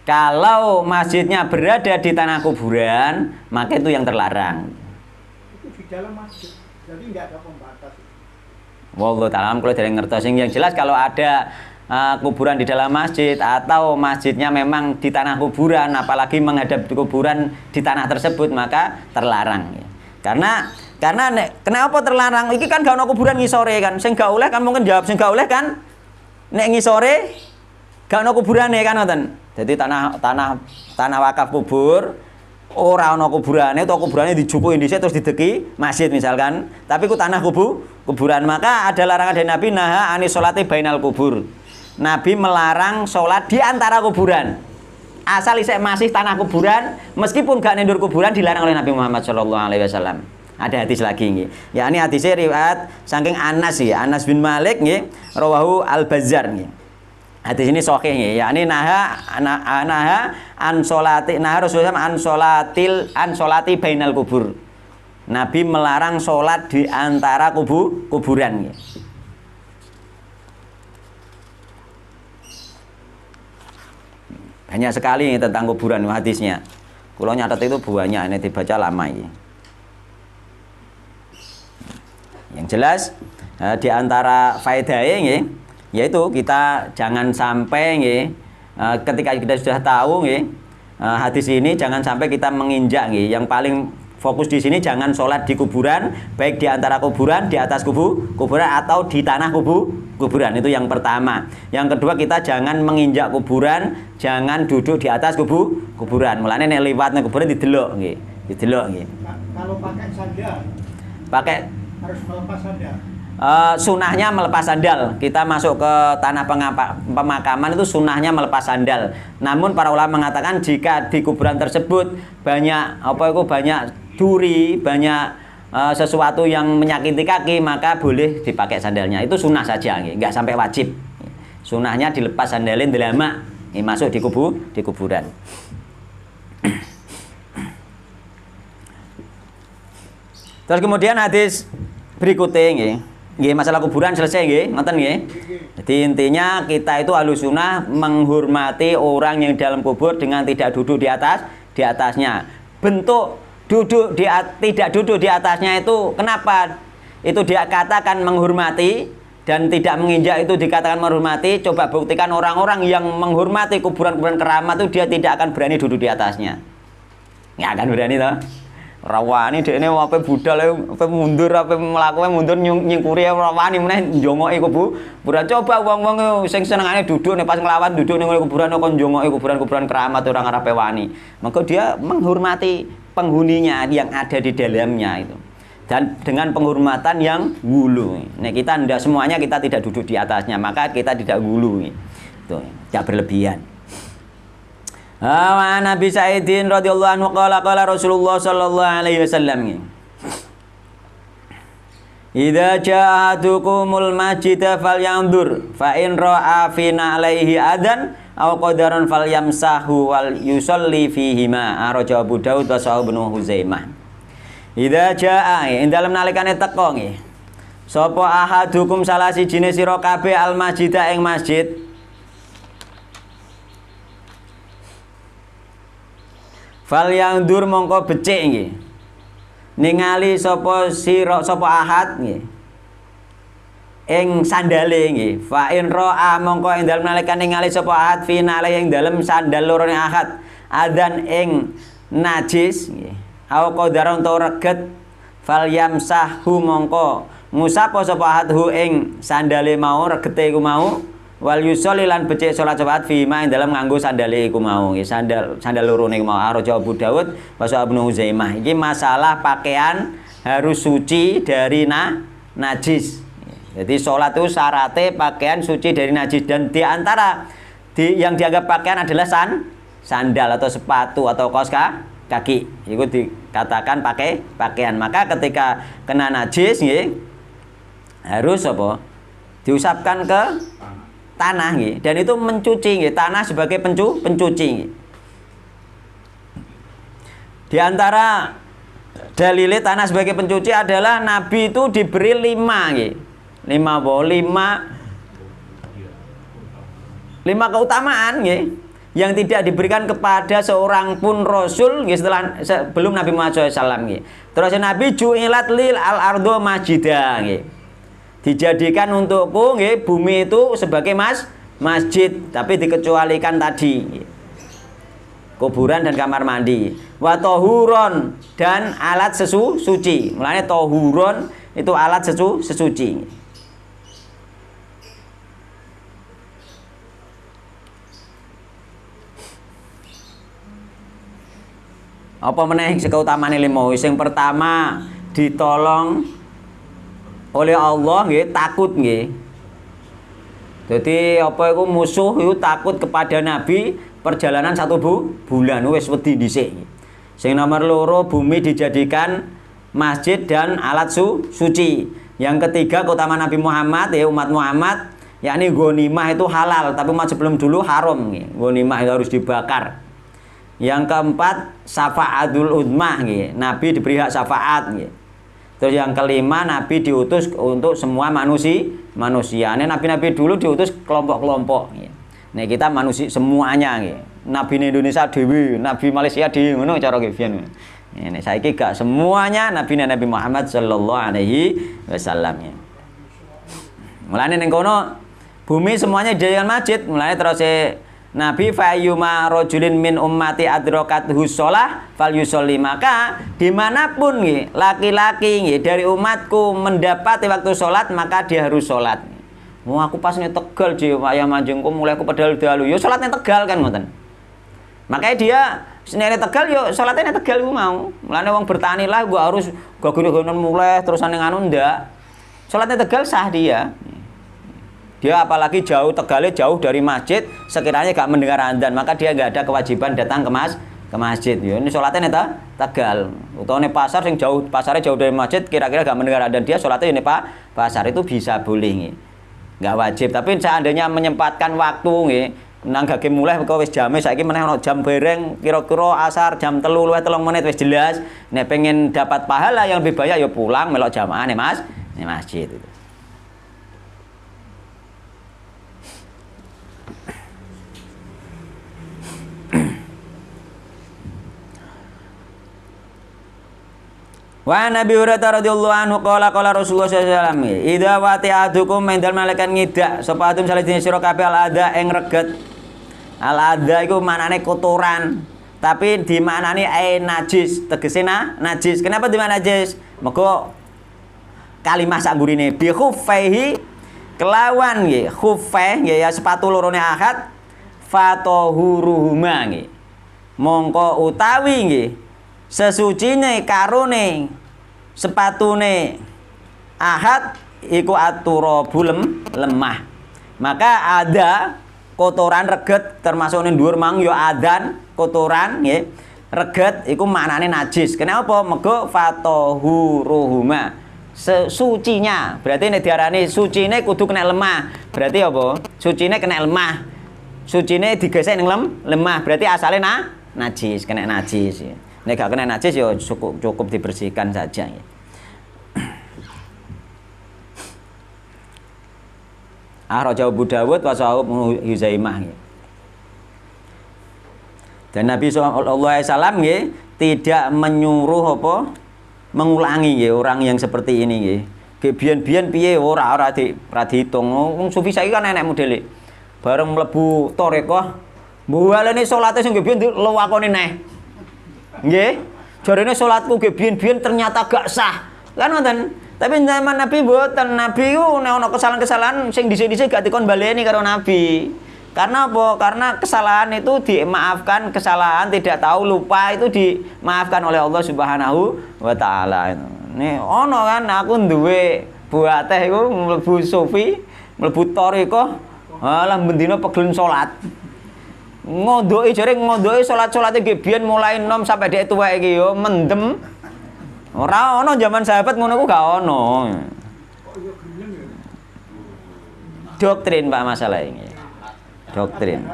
Kalau masjidnya berada di tanah kuburan, maka itu yang terlarang. Itu di dalam masjid, jadi nggak ada pembatas. Wallahu ta'ala kalau dari ngertos yang jelas kalau ada kuburan di dalam masjid atau masjidnya memang di tanah kuburan, apalagi menghadap kuburan di tanah tersebut, maka terlarang ya. Karena kenapa terlarang? Iki kan gak ono kuburan ngisore kan. Sing gak oleh kan mungkin jawab sing gak oleh kan nek ngisore gak ono kuburane kan ngoten. Jadi tanah wakaf kubur ora ono kuburane utawa kuburane dijupuki dhisik terus dideki masjid misalkan. Tapi ku tanah kuburan. Maka ada larangan dari Nabi naha anis sholati bainal kubur. Nabi melarang sholat di antara kuburan. Asal isek masih tanah kuburan, meskipun gak nendur kuburan dilarang oleh Nabi Muhammad SAW. Ada hadis lagi nggih. Ya ini hadisnya riwayat saking Anas ya, Anas bin Malik nggih, rawahu Al-Bazzar nggih. Hadis ini sahih nggih. Ya ini naha an sholati naha Rasulullah an sholati bainal kubur. Nabi melarang sholat di antara kuburan nggih. Banyak sekali tentang kuburan hadisnya. Kalau nyatet itu banyak, ini dibaca lama ini. Yang jelas di antara faedahnya yaitu kita jangan sampai ketika kita sudah tahu hadis ini jangan sampai kita menginjak. Yang paling fokus di sini jangan sholat di kuburan, baik di antara kuburan, di atas kuburan atau di tanah kuburan. Itu yang pertama. Yang kedua, kita jangan menginjak kuburan, jangan duduk di atas kuburan. Mulane nek liwat nang kuburan didelok nggih. Kalau pakai sandal, harus melepas sandal. Sunahnya melepas sandal. Kita masuk ke tanah pemakaman itu sunahnya melepas sandal. Namun para ulama mengatakan jika di kuburan tersebut banyak banyak duri, banyak sesuatu yang menyakiti kaki, maka boleh dipakai sandalnya. Itu sunah saja, nggak sampai wajib. Sunahnya dilepas sandalin delama, masuk di kuburan. Terus kemudian hadis berikutnya masalah kuburan selesai ngoten nggih. Jadi intinya kita itu ahlus sunnah menghormati orang yang dalam kubur dengan tidak duduk di atasnya. Bentuk tidak duduk di atasnya itu kenapa? Itu dia katakan menghormati dan tidak menginjak itu dikatakan menghormati. Coba buktikan orang-orang yang menghormati kuburan-kuburan keramat itu dia tidak akan berani duduk di atasnya. Nggak akan berani toh. Rawani dekne ape budal ape mundur ape mlaku mundur nyingkuri rawani meneh njongoki kuburan. Coba wong-wong sing senengane duduk nek pas nglawan duduk ning kuburan kok njongoki kuburan-kuburan keramat ora ngarepe wani. Maka dia menghormati penghuninya yang ada di dalamnya itu. Dan dengan penghormatan yang gulu. Nek kita ndak semuanya kita tidak duduk di atasnya, maka kita tidak gulu. Itu tidak berlebihan. Nabi Sa'idin radhiyallahu anhu qala Rasulullah sallallahu alaihi wasallam. Idza jaa ahadukumul masjida falyanzur fa in ra'a fina alaihi adan aw qadaran falyamsahu wal yusalli fihi ma araja Abu Daud wa Sahih Ibnu Huzaimah. Idza jaa ing dalem nalikane teka nggih. Sapa ahadukum salah sijine sira kabeh al masjida ing masjid fal yang dur mongko becik nggih. Ningali sapa ahad nggih. Ing sandale nggih. Fa in ra'a mongko ing dalem nalika ningali sapa ahad fi nale ing dalem sandal lorone ahad adan ing najis nggih. Au qadaron to reget fal yamsahu mongko ngusapa sapa ahad hu ing sandale mau regete iku mau. Wal yusolli lan becik salat salat fi ma ing dalam nganggo sandale iku mau nggih, sandal lorone iku mau araja Abu Daud wa Sahih Ibnu Huzaimah. Iki masalah pakaian harus suci dari najis. Jadi salat itu syaratnya pakaian suci dari najis dan di antara yang dianggap pakaian adalah sandal atau sepatu atau kaos kaki. Itu dikatakan pakai pakaian. Maka ketika kena najis nggih harus apa? Diusapkan ke tanah nggih, dan itu mencuci nggih, tanah sebagai pencuci nggih. Di antara dalile tanah sebagai pencuci adalah Nabi itu diberi 5 nggih. 5 keutamaan nggih yang tidak diberikan kepada seorang pun rasul nggih sebelum Nabi Muhammad SAW nggih. Terus Nabi ju'ilat lil al-ardu masjidah nggih. Dijadikan untukku nggih bumi itu sebagai masjid, tapi dikecualikan tadi. kuburan dan kamar mandi. Wa tahuron, dan alat suci. Mulane tahuron itu alat sesuci. Apa meneh sekautamane limo? Sing pertama ditolong oleh Allah nggih, takut nggih. Jadi apa iku musuh iku takut kepada Nabi perjalanan 1 bulan wis wedi dhisik. Sing nomor loro, bumi dijadikan masjid dan alat suci. Yang ketiga keutamaan Nabi Muhammad ya umat Muhammad, yakni ghanimah itu halal, tapi umat sebelum dulu haram nggih. Ghanimah itu harus dibakar. Yang keempat, syafa'atul uzmah nggih. Nabi diberi hak syafaat nggih. Terus yang kelima, Nabi diutus untuk semua manusia. Ini nabi-nabi dulu diutus kelompok-kelompok nggih. Nek kita manusia semuanya nggih. Nabi Indonesia dewi, Nabi Malaysia dewi, ngono cara nggih pian. Nek saiki gak semuanya Nabi Muhammad sallallahu alaihi wasallam ya. Mulane ning kono bumi semuanya dijadikan masjid. Mulane terus Nabi fayyuma rajulin min ummati adrakathu shalah falyusolli, maka dimanapun nggih laki-laki nggih dari umatku mendapati waktu sholat maka dia harus sholat. Mau aku pas nih Tegal ji wayah manjengku mulai aku pedal dalu yo sholatnya Tegal kan ngoten. Makanya dia senere Tegal yo sholatnya Tegal ku mau. Mulane wong bertani lah gua harus gua gune-gunen mulai terus ning anu ndak. Sholatnya Tegal sah dia. Dia apalagi jauh Tegalnya jauh dari masjid, sekiranya gak mendengar adzan maka dia gak ada kewajiban datang ke masjid. Ya, ini sholatnya neta Tegal. Utawa pasar yang jauh, pasarnya jauh dari masjid, kira-kira gak mendengar adzan dia sholatnya ini Pak pasar itu bisa boleh nih. Gak wajib, tapi seandainya menyempatkan waktu nih, nang gage mulai kok wis jame saiki meneh ana jam bereng kira-kira asar jam 3 luwih 3 menit wis jelas. Nek pengen dapat pahala yang lebih banyak ya pulang melok jamaah nih Mas, nih masjid itu. Wa Nabi Hurairah radhiyallahu anhu qala Rasulullah sallallahu alaihi wasallam idza wati'adukum mendal malaikat ngidak sapa adum salih sira kabeh al-adha ing reget. Al-adha iku maknane kotoran, tapi dimaknani najis, tegese najis. Kenapa dimaknani najis? Mergo kalimah sak gurine bi khuffaihi kelawan nggih, khuffai nggih ya sepatu lorone ahad fatahuruhuma nggih. Mongko utawi nggih sesucine karone sepatune ahad iku aturabul lemah. Maka ada kotoran reget termasuk ning dhuwur mang ya adan kotoran nggih. Reget iku maknane najis. Kenapa? Mergo fatahuruhuma sesucinya. Berarti nek diarani sucine kudu kena lemah. Berarti apa? Sucine kena lemah. Sucine digesek ning lemah. Berarti asalnya najis, kena najis ya. Nek gak kena najis ya cukup dibersihkan saja ya. Akhrajahu Abu Dawud wa sahahu Huzaimah ya. Dan Nabi sallallahu alaihi wasallam ya tidak menyuruh apa mengulangi ya orang yang seperti ini ya. Ge biyen-biyen piye ora dihitung. Wong sufi saiki kan enek modele. Bareng mlebu thariqah mbualene salate sing biyen lewakone neh. Nggih, jarene salatku ge biyen-biyen ternyata gak sah. Kan ngoten. Tapi zaman Nabi mboten. Nabi ku nek ana kesalahan-kesalahan sing dhisik-dhisik gak dikon baleni karo Nabi. Karena apa? Karena kesalahan itu dimaafkan, kesalahan tidak tahu lupa itu dimaafkan oleh Allah Subhanahu wa taala. Nih ono kan aku duwe buah teh iku mlebu sufi, mlebu thariqah, alah bendina pegelen salat. Ngondoki jare ngondoki salat-salate nggih biyen mulai enom sampai dhek tuwek iki yo mendem. Ora ono zaman sahabat ngono ku gak ono. Doktrin Pak masalah ini. Doktrin.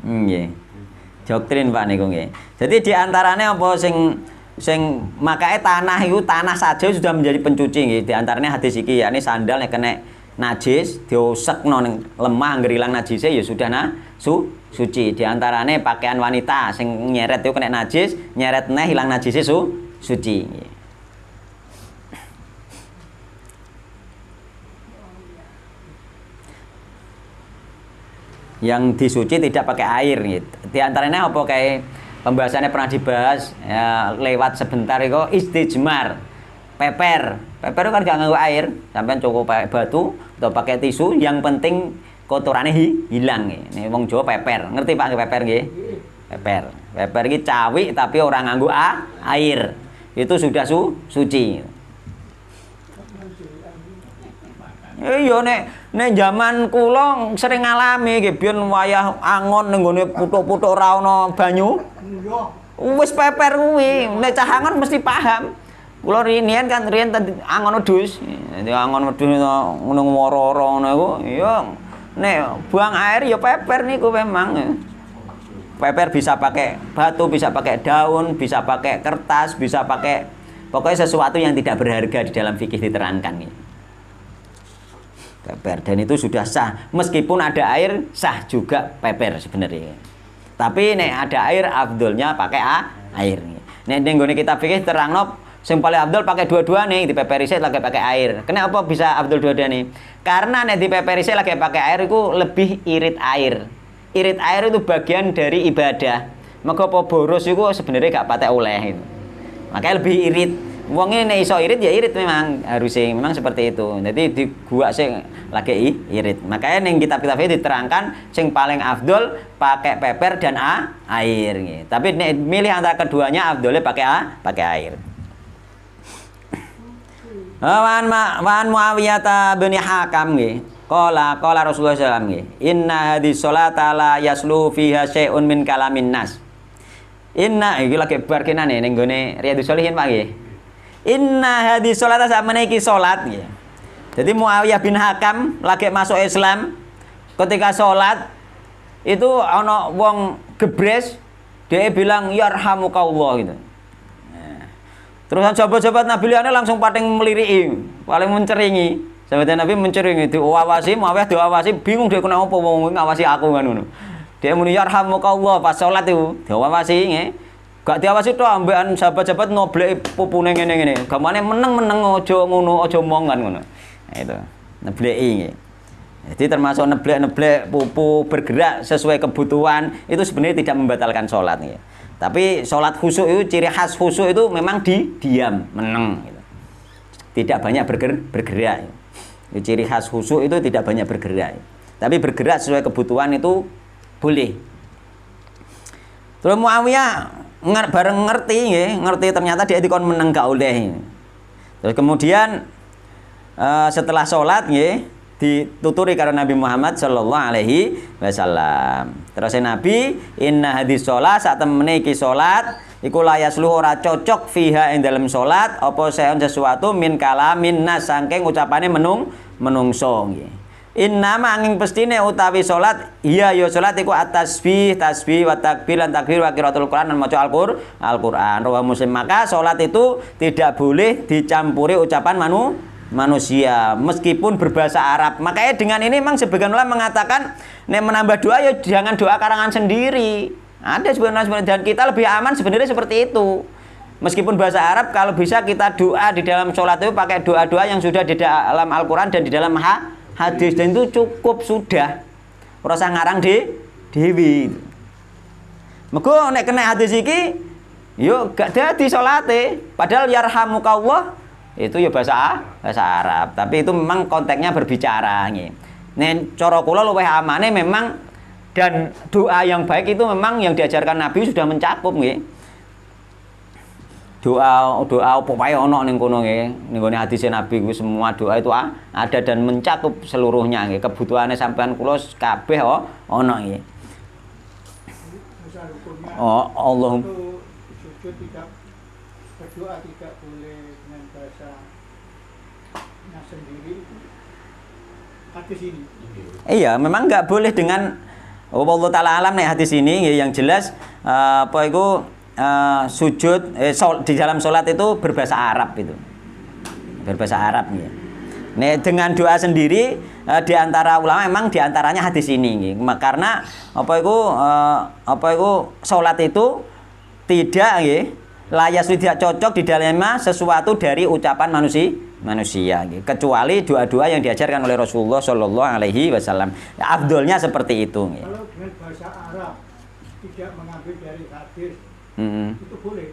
Nggih. Doktrin Pak niku nggih. Jadi di antaranya apa sing makanya tanah itu tanah saja sudah menjadi pencuci nggih. Di antaranya hadis iki yakni sandal nek kena najis diosekno ning lemah anggere ilang najise ya sudah suci. Di antarane pakaian wanita sing nyeret itu kena najis, nyeret neh ilang najise suci. Yang disuci tidak pakai air gitu. Di antaranya apa kayak pembahasannya pernah dibahas ya, lewat sebentar itu istijmar. Peper itu kan gak nganggo air, sampean cukup pakai batu atau pakai tisu, yang penting kotorannya hilang nggih. Ini wong Jawa peper. Ngerti Pak peper nggih? Peper iki cawi tapi orang nganggo air. Itu sudah suci. Iya nek zaman kula sering ngalami nggih biyen wayah angon ning gone puthuk-puthuk ora ana banyu. Wis peper kuwi, nek cah angon mesti paham. Kula riyen angon wedhus. Dadi angon wedhus ngono woro-woro ngono iku, iya nek buang air ya peper niku memang. Peper bisa pakai batu, bisa pakai daun, bisa pakai kertas, bisa pakai pokoknya sesuatu yang tidak berharga di dalam fikih diterangkan nih. Peper, dan itu sudah sah meskipun ada air, sah juga peper sebenarnya. Tapi nek ada air, afdolnya pakai air. Nek ning gone kita fikih terangno sing paling afdol pakai dua-dua nih, di peperi saya lagi pakai air. Kenapa bisa afdol dua-dua nih? Karena nek di peperi saya lagi pakai air itu lebih irit air. Irit air itu bagian dari ibadah. Maka apa boros itu sebenarnya gak patek oleh. Makanya lebih irit. Wong ini iso irit ya irit memang harusnya memang seperti itu. Jadi di gua sing lagi irit. Makanya ning kitab-kitab ini diterangkan sing paling afdol pakai peper dan air gitu. Tapi nek milih antara keduanya afdolnya pakai air. Wan Muawiyah bin Hakam nggih. Qala Rasulullah sallallahu alaihi wasallam nggih. Inna hadis sholata la yaslu fiha syai'un min kalamin nas. Inna iki lagi bar kenane ning gone Riyadhus Shalihin Pak nggih. Inna hadis sholata sak meniki salat nggih. Jadi Muawiyah bin Hakam lagi masuk Islam, ketika salat itu ana wong gebres, dia bilang yarhamukallah gitu. Terus sahabat-sahabat Nabi liane langsung pating meliriki, paling menceringi. Sahabat Nabi menceringi, diawasi, Muawiyah diawasi, bingung dia kenapa wong ngawasi aku kan ngono. Dia muni yarhamukallah pas salat itu, diawasi nggih. Gak diawasi tok ambekan sahabat-sahabat noblek pupune ngene-ngene. Gamane meneng-meneng aja ngono, aja omong kan ngono. Nah, itu nebleki nggih. Jadi termasuk neblek-neblek pupu bergerak sesuai kebutuhan itu sebenarnya tidak membatalkan salat nggih. Tapi sholat khusyuk itu, ciri khas khusyuk itu memang diam, meneng gitu. Tidak banyak bergerak. Ciri khas khusyuk itu tidak banyak bergerak. Tapi bergerak sesuai kebutuhan itu boleh. Terus Muawiyah bareng ngerti ternyata dia dikon meneng gak oleh. Terus kemudian setelah sholat dituturi karo Nabi Muhammad sallallahu alaihi wasallam. Terus Nabi, inna hadis sholat saat temene iki sholat iku layasluh ora cocok fiha ing dalam sholat apa saeun sesuatu min kalamin nas saking ucapane menungso nggih. Inna manging pestine utawi sholat iya ya sholat iku at-tasbih wa takbir lan takbir wa qiraatul Quran dan maca Al-Quran. Rawi Muslim. Maka sholat itu tidak boleh dicampuri ucapan manusia meskipun berbahasa Arab. Makanya dengan ini memang sebagian ulama mengatakan nek menambah doa ya jangan doa karangan sendiri. Ada sebenarnya dan kita lebih aman sebenarnya seperti itu. Meskipun bahasa Arab kalau bisa kita doa di dalam sholat itu pakai doa-doa yang sudah di dalam Al-Quran dan di dalam hadis dan itu cukup sudah. Ora usah ngarang dewi. Mergo nek kena hadis iki yo gak dadi salate. Padahal yarhamukallah itu ya bahasa Arab, tapi itu memang konteksnya berbicara nggih. Nek cara kula luwih amane memang dan doa yang baik itu memang yang diajarkan Nabi sudah mencakup nggih. Doa apa wae ana ning kono nggih. Ning gone hadis Nabi ku semua doa itu ada dan mencakup seluruhnya nggih. Kebutuhane sampean kula kabeh ana nggih. Oh, Allah. Sujud tidak berdoa tidak boleh dengan bahasanya sendiri hadis ini. Iya, memang nggak boleh dengan Allah Ta'ala alam nih hadis ini yang jelas apa itu sujud di dalam sholat itu berbahasa Arab itu. Berbahasa Arab ya. Nih dengan doa sendiri di antara ulama memang di antaranya hadis ini karena apa itu sholat itu tidak layas tidak cocok di dalamnya sesuatu dari ucapan manusia gitu. Kecuali doa-doa yang diajarkan oleh Rasulullah Shallallahu Alaihi Wasallam. Afdolnya seperti itu gitu. Kalau dengan bahasa Arab tidak mengambil dari hadis, itu boleh.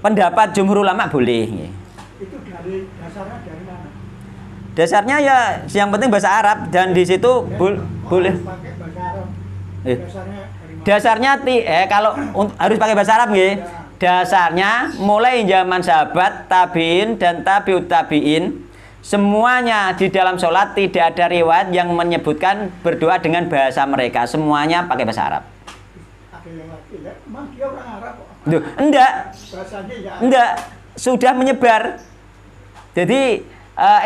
Pendapat jumhur ulama boleh gitu. Itu dari dasarnya dari mana? Dasarnya ya yang penting bahasa Arab dan di situ boleh. Pakai bahasa Arab. Dasarnya dari mana? Dasarnya kalau harus pakai bahasa Arab nggih. Dasarnya mulai zaman sahabat, tabiin dan tabiut tabiin, semuanya di dalam sholat tidak ada riwayat yang menyebutkan berdoa dengan bahasa mereka. Semuanya pakai bahasa Arab. Ada yang lagi, emang dia orang Arab kok? Duh, enggak. Bahasanya ya. Enggak, sudah menyebar. Jadi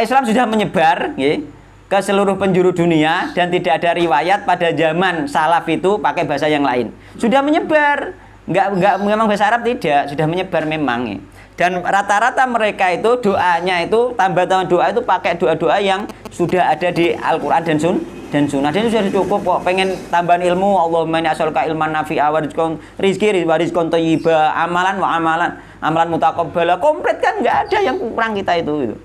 Islam sudah menyebar nggih, ke seluruh penjuru dunia dan tidak ada riwayat pada zaman salaf itu pakai bahasa yang lain. Sudah menyebar. Enggak memang bahasa Arab tidak, sudah menyebar memang. Dan rata-rata mereka itu doanya itu tambah-tambah doa itu pakai doa-doa yang sudah ada di Al-Qur'an dan Sunnah. Dan sudah cukup kok. Pengen tambahan ilmu, Allahumma inni as'aluka ilman nafi'a wa rizqan thayyiba, amalan mutaqabbala. Komplit kan, enggak ada yang kurang kita itu.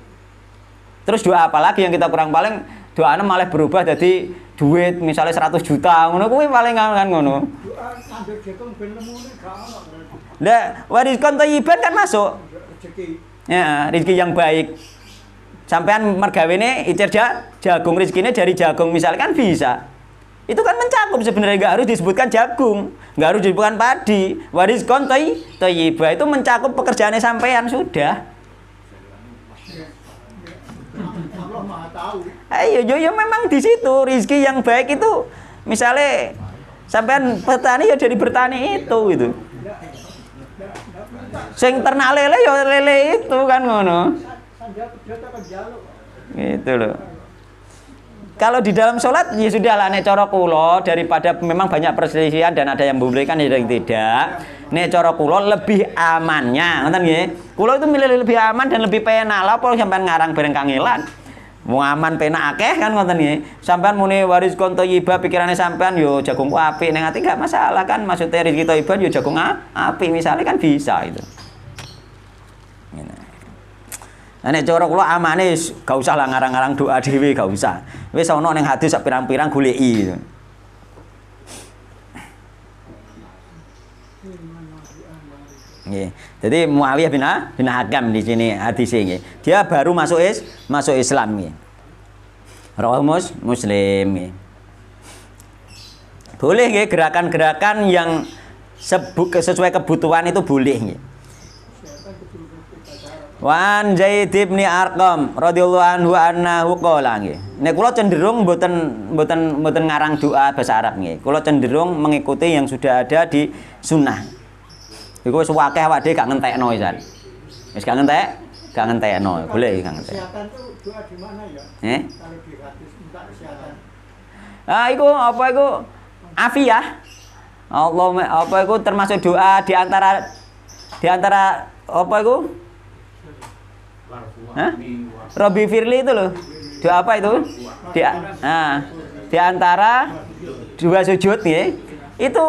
Terus doa apa lagi yang kita kurang? Paling doanya malah berubah jadi duit misalnya 100 juta ngono kuwi paling kan ngono. Doa sambil jekong ben lemune gak ono berarti. Lah warizqan thayyiban kan masuk. Rezeki. Ya, rezeki yang baik. Sampean mergawene icer jagung, rezekine dari jagung misalkan bisa. Itu kan mencakup sebenarnya, enggak harus disebutkan jagung, enggak harus disebutkan padi. Warizqan thayyiban itu mencakup pekerjaannya sampean sudah. Allah Maha tahu. Ayo, yo memang di situ rezeki yang baik itu misalnya sampean petani ya jadi bertani itu gitu. Sing ternak lele ya lele itu kan ngono. Gitu loh. Kalau di dalam sholat ya sudah lah nek cara kula daripada memang banyak perselisihan dan ada yang membolehkan ya tidak. Nek cara kula lebih amannya, ngoten nggih. Kula itu milih lebih aman dan lebih penak. Lah apa sampean ngarang bareng kangelan. Wong aman penak akeh kan ngoten nggih. Sampean muni warizqan thayyiba pikirane sampean yo jagung apik ning ati gak masalah kan. Maksudnya rezeki thayyiban yo jagung apik misalnya kan bisa itu. Nah, nek cara kula amane gak usah lah ngarang-ngarang doa dhewe gak usah. Wis ana ning hadis sak pirang-pirang goleki. Nggih. Jadi Muawiyah bin Hakam di sini hadisnya nggih. Dia baru masuk Islam nggih. Rawahu Muslim nggih. Boleh nggih gerakan-gerakan yang sesuai kebutuhan itu boleh nggih. Wan Zaid bin Arqam radhiyallahu anhu annahu qala nggih. Nek kula cenderung mboten ngarang doa bahasa Arab nggih. Kula cenderung mengikuti yang sudah ada di sunnah. Iku wis akeh awake dhewe gak ngentekno wisan. Wis gak ngentekno. Boleh gak ngentek. Kesehatan itu doa di mana ya? Kalau di hadis minta kesehatan. Iku apa iku? Afiyah. Allah apa iku termasuk doa di antara apa iku? Rabbi firli itu loh. Doa apa itu? Di antara dua sujud nggih. Itu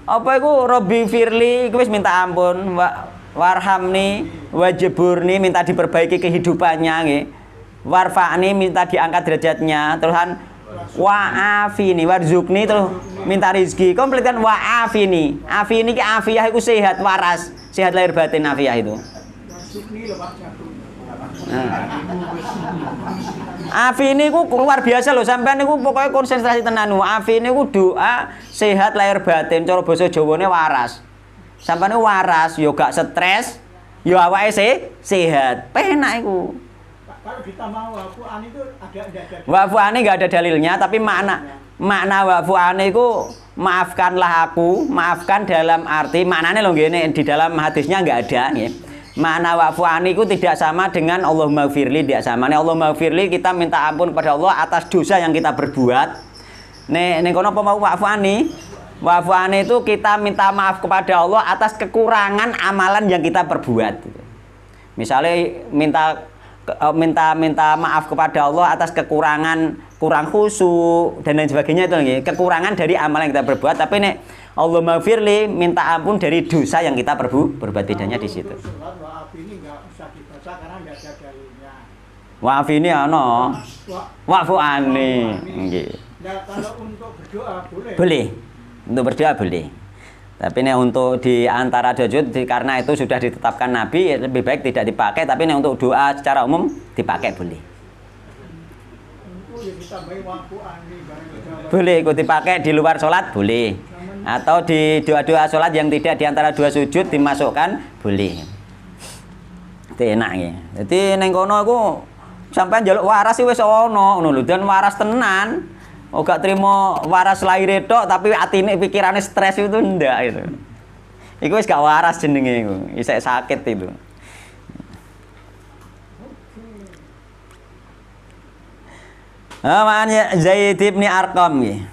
apa itu Rabbi firli wis minta ampun, warhamni wajburni minta diperbaiki kehidupannya nggih. Warfa'ni minta diangkat derajatnya, terusan wa'afini warzukni terus minta rezeki. Komplit kan wa'afini. Afini ki afiyah iku sehat waras, sehat lahir batin afiyah itu. Afi ini ku luar biasa loh, sampean niku pokoknya konsentrasi tenan. Afi ini ku doa sehat lahir batin, cara basa Jawane waras. Sampean niku waras, yo gak stres, yo awake sehat. Penak iku. Kalau ditambah wafu'an itu ada. Wafu'an enggak ada dalilnya, tapi makna wafu'an itu maafkanlah aku, maafkan dalam arti maknanya loh gini, di dalam hadisnya enggak ada nggih. Makna wa'fu anni itu tidak sama dengan Allahumma gfirli, tidak sama. Allahumma gfirli kita minta ampun kepada Allah atas dosa yang kita berbuat. Nek kono apa mau wa'fu anni? Wa'fu anni itu kita minta maaf kepada Allah atas kekurangan amalan yang kita perbuat. Misalnya minta maaf kepada Allah atas kekurangan kurang khusyuk dan lain sebagainya itu lagi. Kekurangan dari amalan yang kita berbuat, tapi nek Allahumma gfirli minta ampun dari dosa yang kita berbuat, bedanya di situ. bahasa karena nggak ada dalilnya. Wa'afini ana. Wa'fu anni. Nggih. Nah, kalau untuk berdoa boleh. Boleh. Untuk berdoa boleh. Tapi nek untuk di antara sujud karena itu sudah ditetapkan Nabi lebih baik tidak dipakai, tapi nek untuk doa secara umum dipakai boleh. Untuk ya ditambahi wa'fu anni barang. Boleh ikut dipakai di luar sholat boleh. Atau di doa-doa sholat yang tidak di antara dua sujud dimasukkan boleh. Itu enak ya. Jadi neng kono aku sampai njaluk waras sih wis ono ngono lho, dan waras tenan. Oh gak terima waras lahir tok tapi atine pikirane stres itu ndak itu. Iku wis gak waras jenenge iku. Isek sakit itu. Namanya Zaid bin Arqam nggih.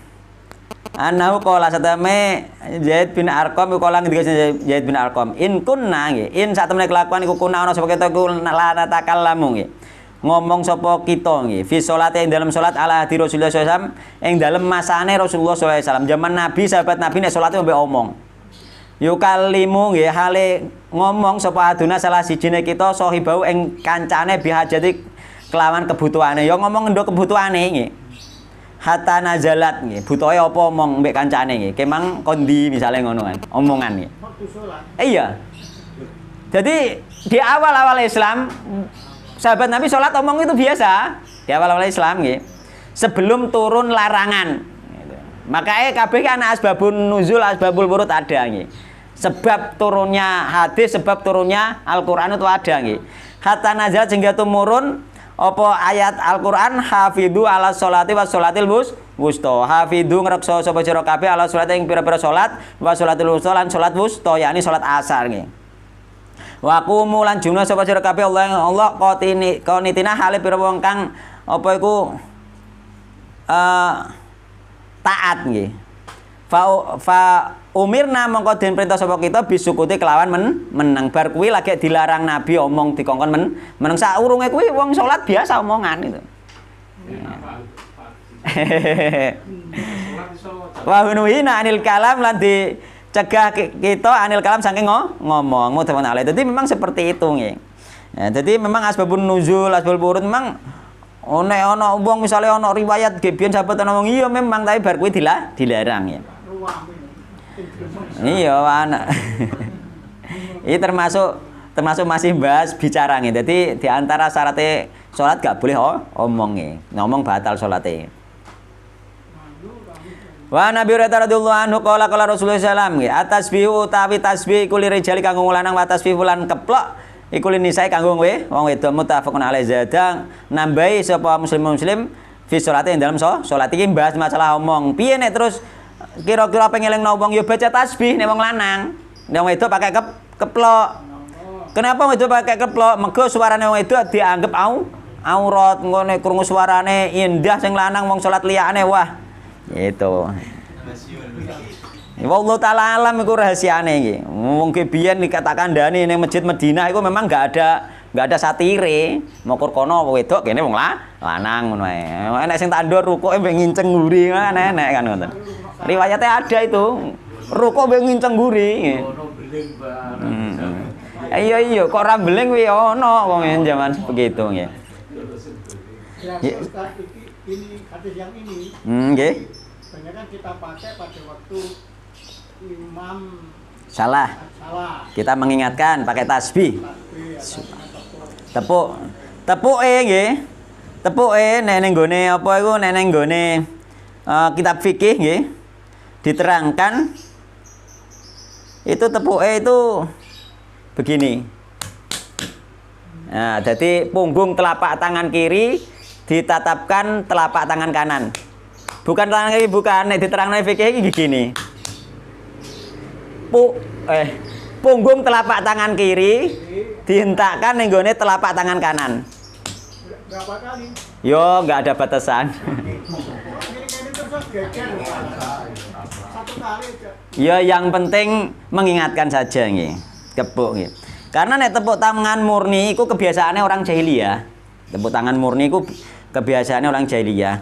Anahu qala satame Zaid bin Arqam qala ngendika Zaid bin Arqam, in kunna nggih, in sak temene kelakuan iku kuna ana sapa kita iku la takallamu nggih. Ngomong sapa kita nggih fi sholate ing dalam salat ala hadi Rasulullah sallallahu alaihi wasallam ing dalam masane Rasulullah sallallahu alaihi wasallam zaman Nabi sahabat Nabi nek salate mbek omong yukalimu nggih hale ngomong sapa aduna salah sijine kita sahibau ing kancane bihajati kelawan kebutuhane ya ngomong ndok kebutuhane nggih hatta nazalat nggih butuhe apa omong mbek kancane nggih kemang kondi misale ngono kan omongan nggih Waktu sholat. iya jadi di awal-awal Islam sahabat Nabi sholat omong itu biasa di awal-awal Islam gitu. Sebelum turun larangan gitu. Makanya kabeh kan asbabun nuzul asbabul wurud ada gitu. Sebab turunnya hadis sebab turunnya Al-Qur'an itu ada gitu. Hatta nazal sehingga tumurun apa ayat Al-Qur'an hafidhu ala sholati was sholatil wusta hafidhu ngrekso sapa sira kabeh ala sholati ing pira-pira salat was sholatil wusta lan salat wusta yakni salat asar gitu. Wa qumu lan jumlah sapa sira kabeh Allah qanitina hale pira wong kang apa iku taat nggih. Fa umirna mongko den perintah sapa kita bisukuti kelawan meneng bar kuwi lagi dilarang Nabi omong dikongkon meneng saurunge kuwi wong salat biasa omongan itu. Wa hunuhina anil kalam lan di cegah kita anil kalam saking ngomong mudawan alaih. Jadi memang seperti itu nggih. Ya, jadi memang asbabun nuzul, asbabul wurud memang nek ana wong misale ana riwayat gebiyen sahabat ana wong iya memang tapi bar kuwi dilarang ya. Iya anak. Ini termasuk masih bahas bicara nggih. Jadi di antara syaratnya salat gak boleh omong nggih. Ngomong batal salate. Wa Nabi radhiyallahu anhu qala Rasulullah sallallahu alaihi wasallam atasbihu utawi tasbih iku lirijali kanggo lanang wa tasbih lan keplok iku linisai kanggo wong wedok muttafaqun alaihi zadang nambahi sapa muslim fi sholati ing dalem salat iki bahas masalah omong piye nek terus kira-kira pengelingno wong ya baca tasbih nek wong lanang nek wong wedok pakai keplok kenapa wedok pakai keplok mergo suarane wong wedok dianggap aurat ngene krungu suarane indah sing lanang wong salat liyane wah itu. Wallahu taala alam iku rahasiane iki. Wong biyen dikatakan dani ning Masjid Madinah iku memang enggak ada satire. Mokur kono wedok kene wong lanang ngono ae. Enek sing tandha rukuke mbek nginceng nguri enek kan ngoten. Riwayatnya ada itu. Rukuk mbek nginceng nguri. Iya kok ora beling kuwi ana wong zaman begitu nggih. Ya, ini hadis yang ini. Nggih. Sebenarnya kita pakai pada waktu imam Salah. Kita mengingatkan pakai tasbih. Tepuk nggih. Tepuke nek ning nggone apa iku nek ning nggone kitab fikih nggih diterangkan itu tepuke itu begini. Nah, jadi punggung telapak tangan kiri ditatapkan telapak tangan kanan. Bukan tangan kiri, bukan. Nek diterangno fikih iki gini. Punggung telapak tangan kiri dihentakkan ning gone telapak tangan kanan. Berapa kali? Yo, enggak ada batasan. Satu kali aja. Ya, yang penting mengingatkan saja nggih. Kepuk nggih. Karena nek tepuk tangan murni iku kebiasaannya orang jahiliyah. Tepuk tangan murni iku kebiasaannya orang jahiliyah.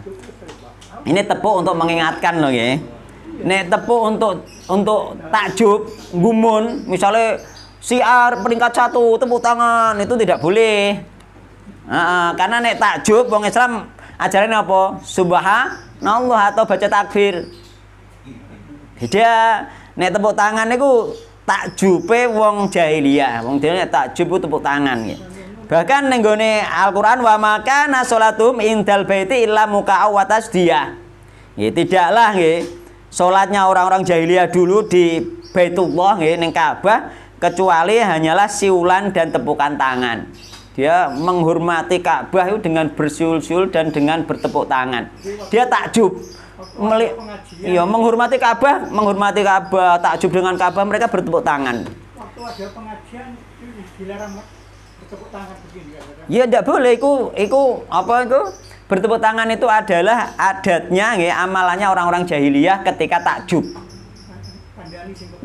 Ini tepuk untuk mengingatkan loh nggih. Nek tepuk untuk takjub, gumun, misalnya siar peringkat 1 tepuk tangan itu tidak boleh. Karena nek takjub wong Islam ajaran apa? Subhanallah atau baca takbir. Beda nek tepuk tangan niku takjube wong jahiliyah. Wong dene takjub ku tepuk tangan ya. Bahkan ning gone Al-Qur'an wa makana sholatum indal baiti illa muka'aw wa tasdiyah. Nggih, tidaklah nggih salatnya orang-orang jahiliyah dulu di Baitullah nggih ning Ka'bah kecuali hanyalah siulan dan tepukan tangan. Dia menghormati Ka'bah itu dengan bersiul-siul dan dengan bertepuk tangan. Dia takjub. Iya, menghormati Ka'bah, takjub dengan Ka'bah, mereka bertepuk tangan. Waktu ada pengajian itu dilarang bertepuk tangan begini ya. Ya tidak boleh, itu apa itu? Bertepuk tangan itu adalah adatnya nggih, amalannya orang-orang jahiliyah ketika takjub.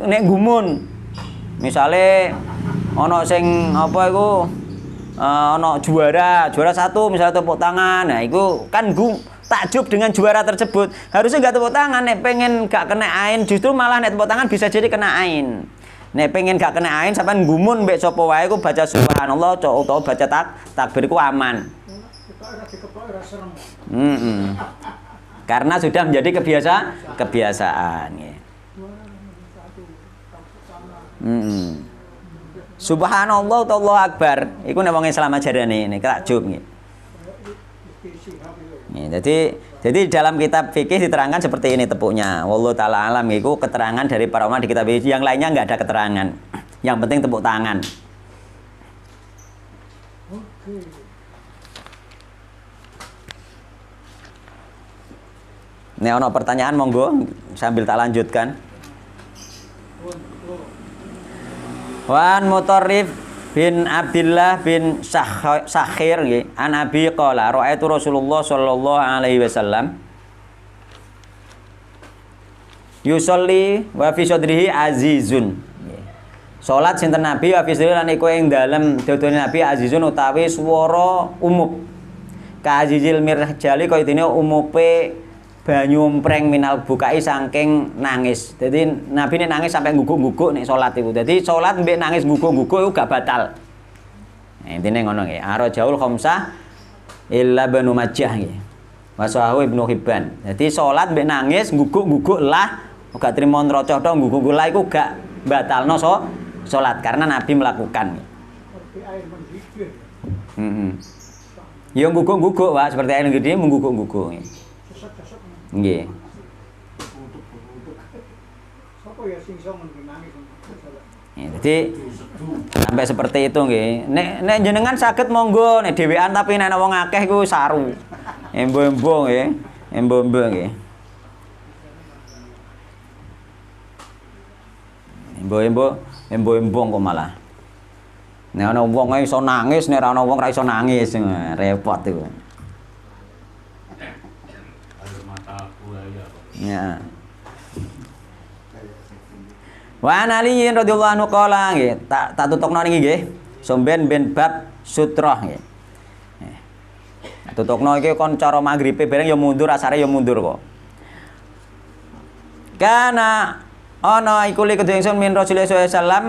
Nek gumun. Misale ana sing apa iku ana juara 1 misalnya tepuk tangan. Nah, itu kan takjub dengan juara tersebut. Harusnya enggak tepuk tangan, nek pengen gak kena ain, justru malah nek tepuk tangan bisa jadi kena ain. Nek pengen gak kena ain sampean gumun mbek sapa wae ku baca subhanallah utawa baca takbir ku aman. Karena sudah menjadi kebiasaan ya. Subhanallah utawa Allahu Akbar iku nek wong Islam ajarane nek takjub nggih. Jadi dalam kitab fikih diterangkan seperti ini tepuknya. Wallahu taala alam itu keterangan dari para ulama di kitab fikih. Yang lainnya enggak ada keterangan. Yang penting tepuk tangan. Nek ono pertanyaan monggo sambil tak lanjutkan. Wan Mutarrif bin Abdullah bin Sakhir an Abi qala ra'aitu Rasulullah sallallahu alaihi wasallam yusolli wa fi sadrihi azizun. Salat sinten Nabi wa fi sadrihi lan iku ing dalem dodone Nabi azizun utawi swara umup. Ka azizil mirjali kaya dene umupe banyu empreng minal bukai saking nangis. Jadi Nabi nek nangis sampai guguk-guguk nek salat iku. Jadi salat mbek nangis guguk-guguk iku gak batal. Nah, intine ngono nggih. Arajaul khamsah illa Ibnu Majah nggih. Wa sahahu Ibnu Hibban. Jadi salat mbek nangis guguk-guguk lah gak trimo nrocoh tok guguk-guguk lah iku gak batalno salat karena Nabi melakukan. Seperti air mendidih. Ya guguk-guguk, Pak, seperti air gede mengguguk-guguk nggih. Nggih. Sopo ya sing iso nangis. Jadi sampai seperti itu nggih. Nek jenengan saged monggo nek dhewean tapi nek ana wong akeh iku saru. Embo-embo nggih. Embo-embo nggih. Embo-embo kok malah. Nek ana wong iso nangis, nek ora ana wong ra iso nangis, repot iku. Ya. Wa an Ali radhiyallahu anhu qala nggih, tak tutupno niki nggih. Somben ben bab sutroh nggih. Tutupno iki kon cara maghribe bareng ya mundur, asare ya mundur kok. Kana ana iku li kedhe ingsun min Rasulullah sallallahu alaihi wasallam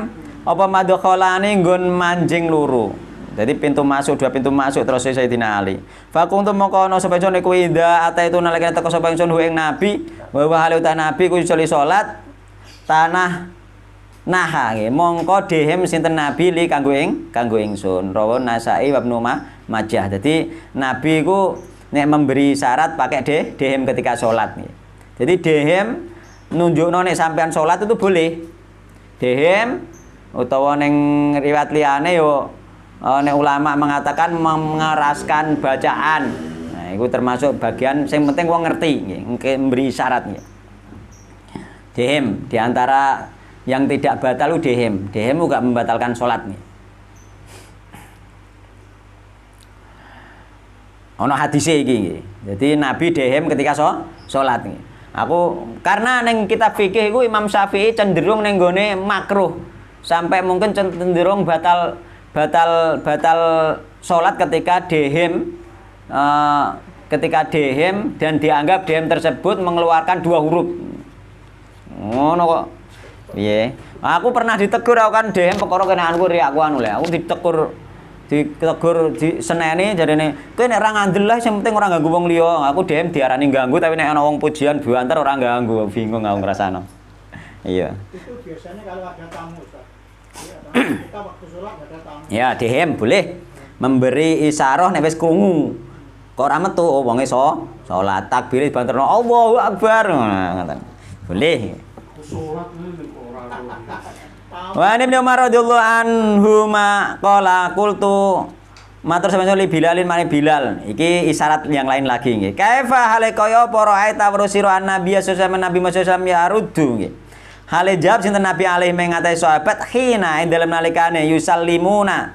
apa madkhalane nggon manjing loro. Jadi pintu masuk, 2 pintu masuk terus Sayyidina Ali. Fakuntu mongko ana sapa ingsun iku ida ata itu nalika teko sapa ingsun ing Nabi, wa halu ta Nabi ku salat tanah naha nggih. Mongko dehem sinten Nabi li kanggo ingsun. Rawu Nasa'i wa Ibnu Majah. Jadi Nabi ku nek memberi syarat pakai dehem ketika salat nggih. Jadi dehem nunjukno nek sampean salat itu boleh. Dehem utawa ning riwayat liyane yo nek ulama mengatakan mengeraskan bacaan. Nah, itu termasuk bagian yang penting wong ngerti nggih, memberi syarat nggih. Dehem di antara yang tidak batal dehem. Dehem juga membatalkan salat nggih. Ana hadise iki nggih. Jadi Nabi dehem ketika salat nggih. Karena ning kitab fikih iku Imam Syafi'i cenderung ning gone makruh sampai mungkin cenderung batal salat ketika dehem dan dianggap dehem tersebut mengeluarkan 2 huruf. Ngono kok. Piye? Aku pernah ditegur aku kan DM perkara kenaanku riak aku anu le. Aku ditegur di seneni jarene kowe nek ora ngandel lah sing penting ora ganggu wong liya. Aku DM diarani ganggu tapi nek ana wong pujian buantar ora ganggu. Bingung aku ngrasano. Iya. Itu biasanya kalau ada tamu, Ustaz. Kita waktu sholat ada tamu. Ya, DM boleh memberi isyarah nek wis krungu. Kok ora metu oh wonge salat takbir banterno Allahu Akbar. Ngoten. Boleh. Sholat ini orang Wa Ibnu Umar radhiyallahu anhu qala qultu matur sampeyan li Bilalin mari Bilal. Iki isyarat yang lain lagi nggih. Kaifa hale kaya para aita rusira Nabi sallallahu Nabi sallallahu ya ruddu nggih. Hale jawab sinten Nabi alaihi mengatai sahabat khina ing dalem nalikane yusallimuna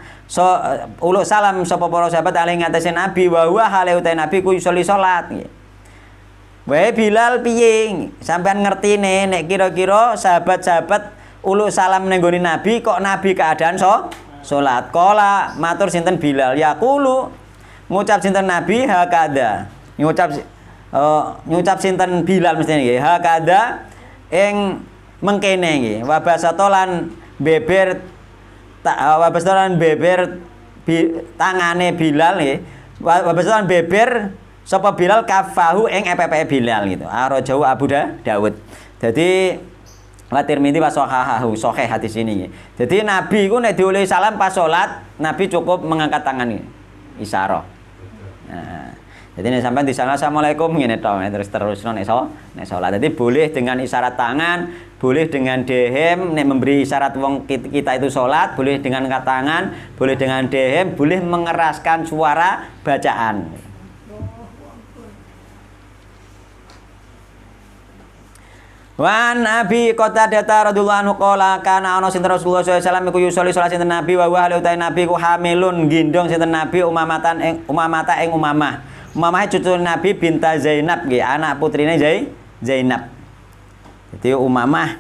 uluk salam sapa para sahabat alaihi ngatasi Nabi wa huwa hale utai Nabi ku yusolli salat nggih. Wae Bilal piye sampean ngertine nek kira-kira sahabat-sahabat uluk salam ning nggone Nabi kok Nabi keadaan salat. Kala matur sinten Bilal yaqulu ngucap sinten Nabi hakada. Ngucap sinten Bilal mesti nggih hakada ing mengkene nggih. Wa basatolan beber tangane Bilal nggih. Wa basatolan beber sapa Bilal kafahu ing EPP Bilal gitu. Arajau Abu Dawud. Jadi wa Tirmidzi wa sahahahu sahih hadis ini. Jadi Nabi iku nek diulehi salam pas salat, Nabi cukup mengangkat tangan iki. Isyarah. Nah, jadi nek sampean di sana assalamualaikum ngene tok terus nek salat. Jadi boleh dengan isyarat tangan, boleh dengan dehem nek memberi isyarat wong kita itu salat, boleh dengan angkat tangan, boleh dengan dehem, boleh mengeraskan suara bacaan. Wan Abi Qatadah radhiyallahu anhu qala kana ana sinten Rasulullah sallallahu alaihi wasallam iku yusolli salat sinten Nabi wa huwa utai Nabi ku hamilun gendong sinten Nabi Umamah ing Umamah. Umamah cucu Nabi binta Zainab nggih, anak putrine Zainab. Jadi Umamah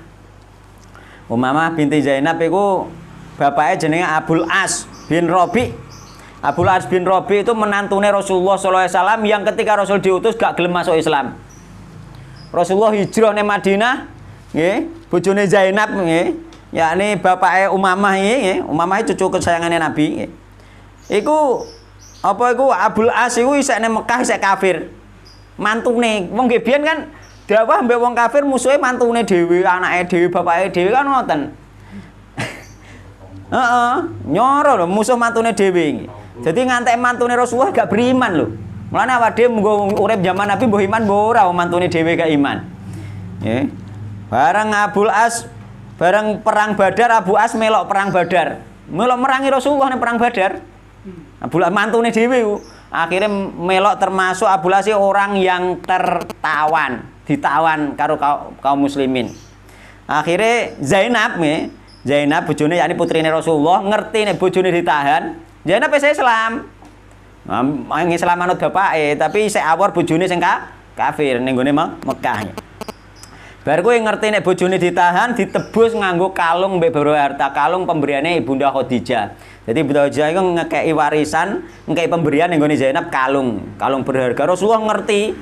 binti Zainab iku bapake jenenge Abul As bin Rabi. Abul As bin Rabi itu menantune Rasulullah sallallahu alaihi wasallam yang ketika Rasul diutus gak gelem masuk Islam. Rasulullah hijrah ning Madinah nggih, bojone Zainab nggih, yakni bapake Umamah nggih, Umamah cucu kesayangane Nabi nggih. Iku apa iku Abul As iku isek ning Mekah isek kafir. Mantune wong nggih biyen kan dakwah mbek wong kafir musuhe mantune dhewe, anake dhewe, bapake dhewe kan ngoten. Heeh, nyoro lho musuh mantune dhewe nggih. Dadi ngantek mantune Rasulullah gak beriman lho. Mulane awake dhewe mung urip zaman Nabi mbuh iman mbuh ora mantune dhewe gak iman. Nggih. Bareng Abul As bareng perang Badar Abu As melok perang Badar. Melok merangi Rasulullah ning perang Badar. Abul As mantune dhewe akhirnya melok termasuk Abul As orang yang ditawan karo kaum muslimin. Akhirnya Zainab Zainab bojone yakni putrine Rasulullah ngerti nek bojone ditahan. Zainab wis Islam. Islam manut bapake, tapi isih awor bojone sing kafir ning gone Mekah. Bar kowe ngerti nek bojone ditahan, ditebus nganggo kalung mbek harta kalung pemberiane Ibunda Khadijah. Jadi Ibunda Khadijah iku ngekeki warisan, ngekeki pemberian ning gone Zainab kalung berharga. Rasulullah ngerti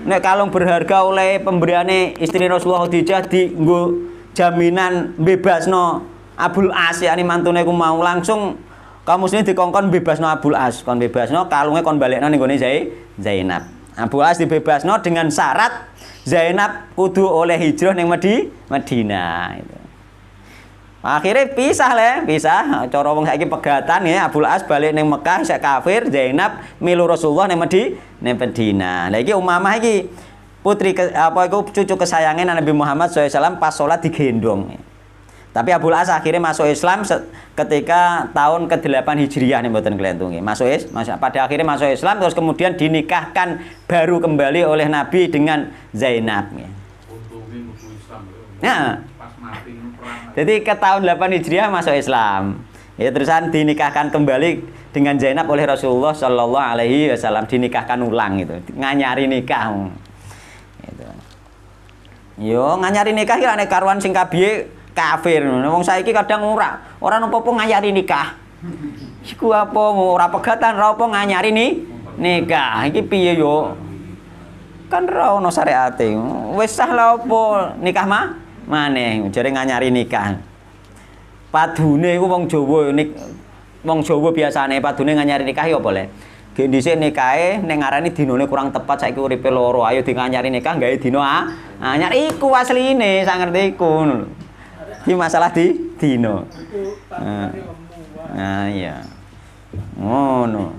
nek kalung berharga oleh pemberiane istri Rasulullah Khadijah dienggo jaminan bebasno Abul As yakni mantune ku mau langsung kaum muslimin dikongkon bebasno Abul As, kon bebasno kalunge kon balekno ning gone Zainab. Abul As dibebasno dengan syarat Zainab kudu oleh hijrah ning Madinah itu. Akhirnya pisah. Cara wong saiki pegatan ya Abul As balik ning Mekah isih kafir, Zainab milu Rasulullah ning Madinah. Lah iki Umamah iki putri cucu kesayangan Nabi Muhammad SAW pas sholat digendong. Tapi Abul As akhirnya masuk Islam ketika tahun ke-8 Hijriah nih mboten kelentung. Pada akhirnya masuk Islam terus kemudian dinikahkan baru kembali oleh Nabi dengan Zainab. Ya. Jadi ke tahun 8 Hijriah masuk Islam. Ya terusan dinikahkan kembali dengan Zainab oleh Rasulullah Shallallahu Alaihi Wasallam, dinikahkan ulang itu, nganyari nikah. Gitu. Yo nganyari nikah kira nek karuan sing kabiye kafir. Wong saiki kadang ora apa-apa nganyari nikah. Iku apa ora pegatan ora apa nganyari nikah. Iki piye yo? Kan ora ono syariate. Wis sah lha apa nikah maneh jare nganyari nikah. Padune iku wong Jawa wong Jawa biasane padune nganyari nikah ya apa le? Ge dhisik nikahe ning ngarani dinane kurang tepat saiki uripe loro ayo di nganyari nikah gawe dina anyar iku asline sak ngertiku ngono lho. Iki masalah di dina. Itu tandane lemu. Nah iya. Ngono.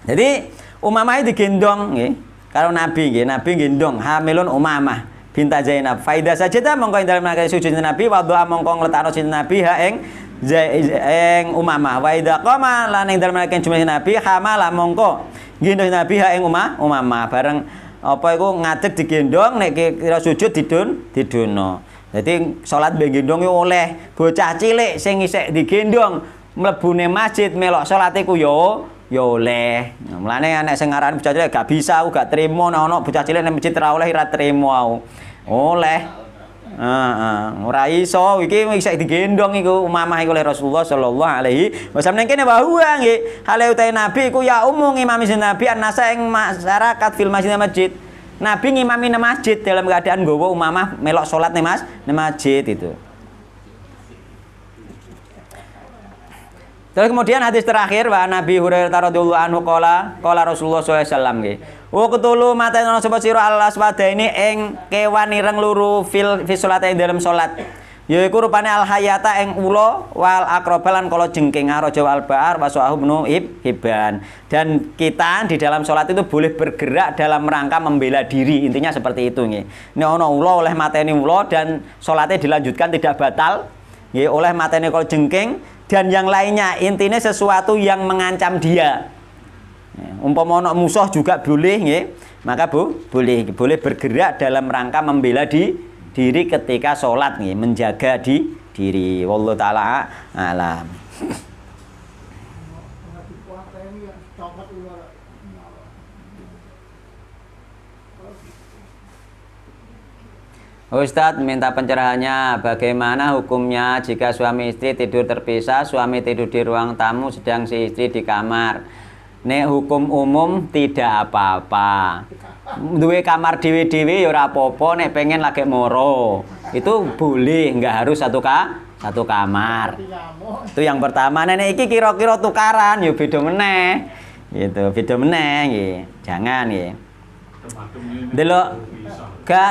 Jadi Umamah digendong nggih karo Nabi nggih. Nabi gendong hamilun Umamah binta Zainab. Faida sajada mongko ing dalem nanging sujud Nabi wa doa mongko ngletakno sinten Nabi ha ing Umamah. Wa idza qama lan ing dalem nanging jumlah Nabi hamala mongko gendong Nabi ha ing Umamah bareng apa iku ngadeg digendong nek kira sujud didono. Dadi salat mbek gendong yo oleh bocah cilik sing isih digendong mlebune masjid melok salat iku yo oleh. Mulane anak sing aran bocah cilik gak bisa aku gak trimo nek ana bocah cilik nang masjid ora oleh ora trimo aku. Oleh. Ora iso iki isih digendong iku Umamah iku oleh Rasulullah sallallahu alaihi wasallam ning kene bahwa nggih hale utahe Nabi iku ya umum ngimami Nabi annasa ing masyarakat fil masjid. Nabi ngimami nang masjid dalam keadaan nggawa Umamah melok salat nang masjid itu. Terus kemudian hadis terakhir wa Nabi Hurairah radhiyallahu anhu qala Rasulullah sallallahu alaihi wasallam nggih. Wa qutulu mata ana sapa sira al-aswadaini ing kewan ireng luru fil salate ing dalam salat. Yaiku rupane al-hayata ing ula wal aqrabalan kala jengking araja wal ba'ar wasahu ibnu Hibban. Dan kita di dalam salat itu boleh bergerak dalam rangka membela diri. Intinya seperti itu nggih. Nek ana ula oleh mateni ula dan salatnya dilanjutkan tidak batal nggih oleh mateni kala jengking dan yang lainnya intinya sesuatu yang mengancam dia. Umpama ana musuh juga boleh nggih. Maka boleh bergerak dalam rangka membela diri ketika sholat nih, menjaga diri. Wallahu taala alam. Ustadz minta pencerahannya bagaimana hukumnya jika suami istri tidur terpisah, suami tidur di ruang tamu sedang si istri di kamar. Nek hukum umum tidak apa-apa. Duwe kamar dewe-dewe ya ora apa-apa nek pengen lagi moro. Itu boleh, enggak harus satu kamar. Itu yang pertama. Nenek iki kira-kira tukaran ya beda meneh. Gitu, beda meneh nggih. Jangan nggih.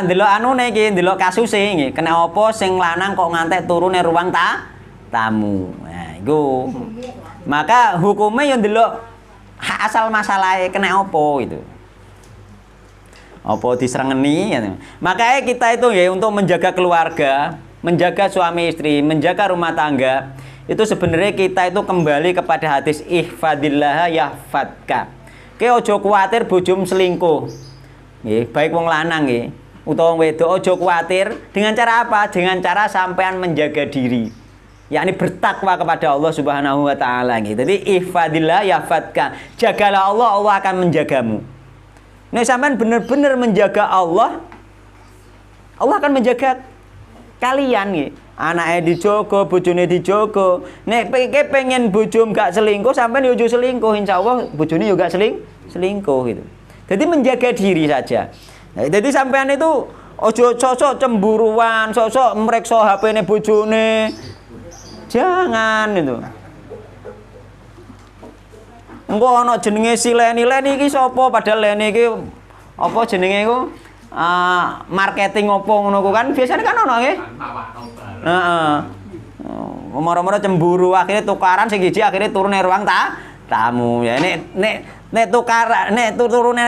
Delok anune iki, delok kasuse nggih. Kena apa sing lanang kok ngantek turune ruang tamu. Nah, iku. Maka hukumnya yang delok asal masalahnya kena apa itu. Apa diserengeni gitu. Makanya kita itu ya untuk menjaga keluarga, menjaga suami istri, menjaga rumah tangga, itu sebenarnya kita itu kembali kepada hadis ihfadillah yahfadka. Ke ojo kuwatir bojom selingkuh. Nggih, baik wong lanang nggih, utawa wong wedok ojo kuwatir dengan cara apa? Dengan cara sampean menjaga diri. Yakni bertakwa kepada Allah Subhanahu wa taala gitu. Jadi ihfadillah yahfadka. Jagalah Allah, Allah akan menjagamu. Nek sampean bener-bener menjaga Allah, Allah akan menjaga kalian nggih. Anake dijogo, bojone dijogo. Nek pengen bojom gak selingkuh, sampean yo selingkuh, insyaallah bojone yo gak selingkuh gitu. Jadi menjaga diri saja. Nah, jadi sampean itu ojo sosok cemburuan, sosok mreksa HP-ne bojone. Jangan itu. Engko ana jenenge si Leni iki sapa padahal Leni iki apa jenenge iku marketing opo ngono ku kan biasanya kan ana nggih. Heeh. Moro-moro cemburu akhirnya tukaran sing siji akhirnya turune ruang tamu. Ya nek turune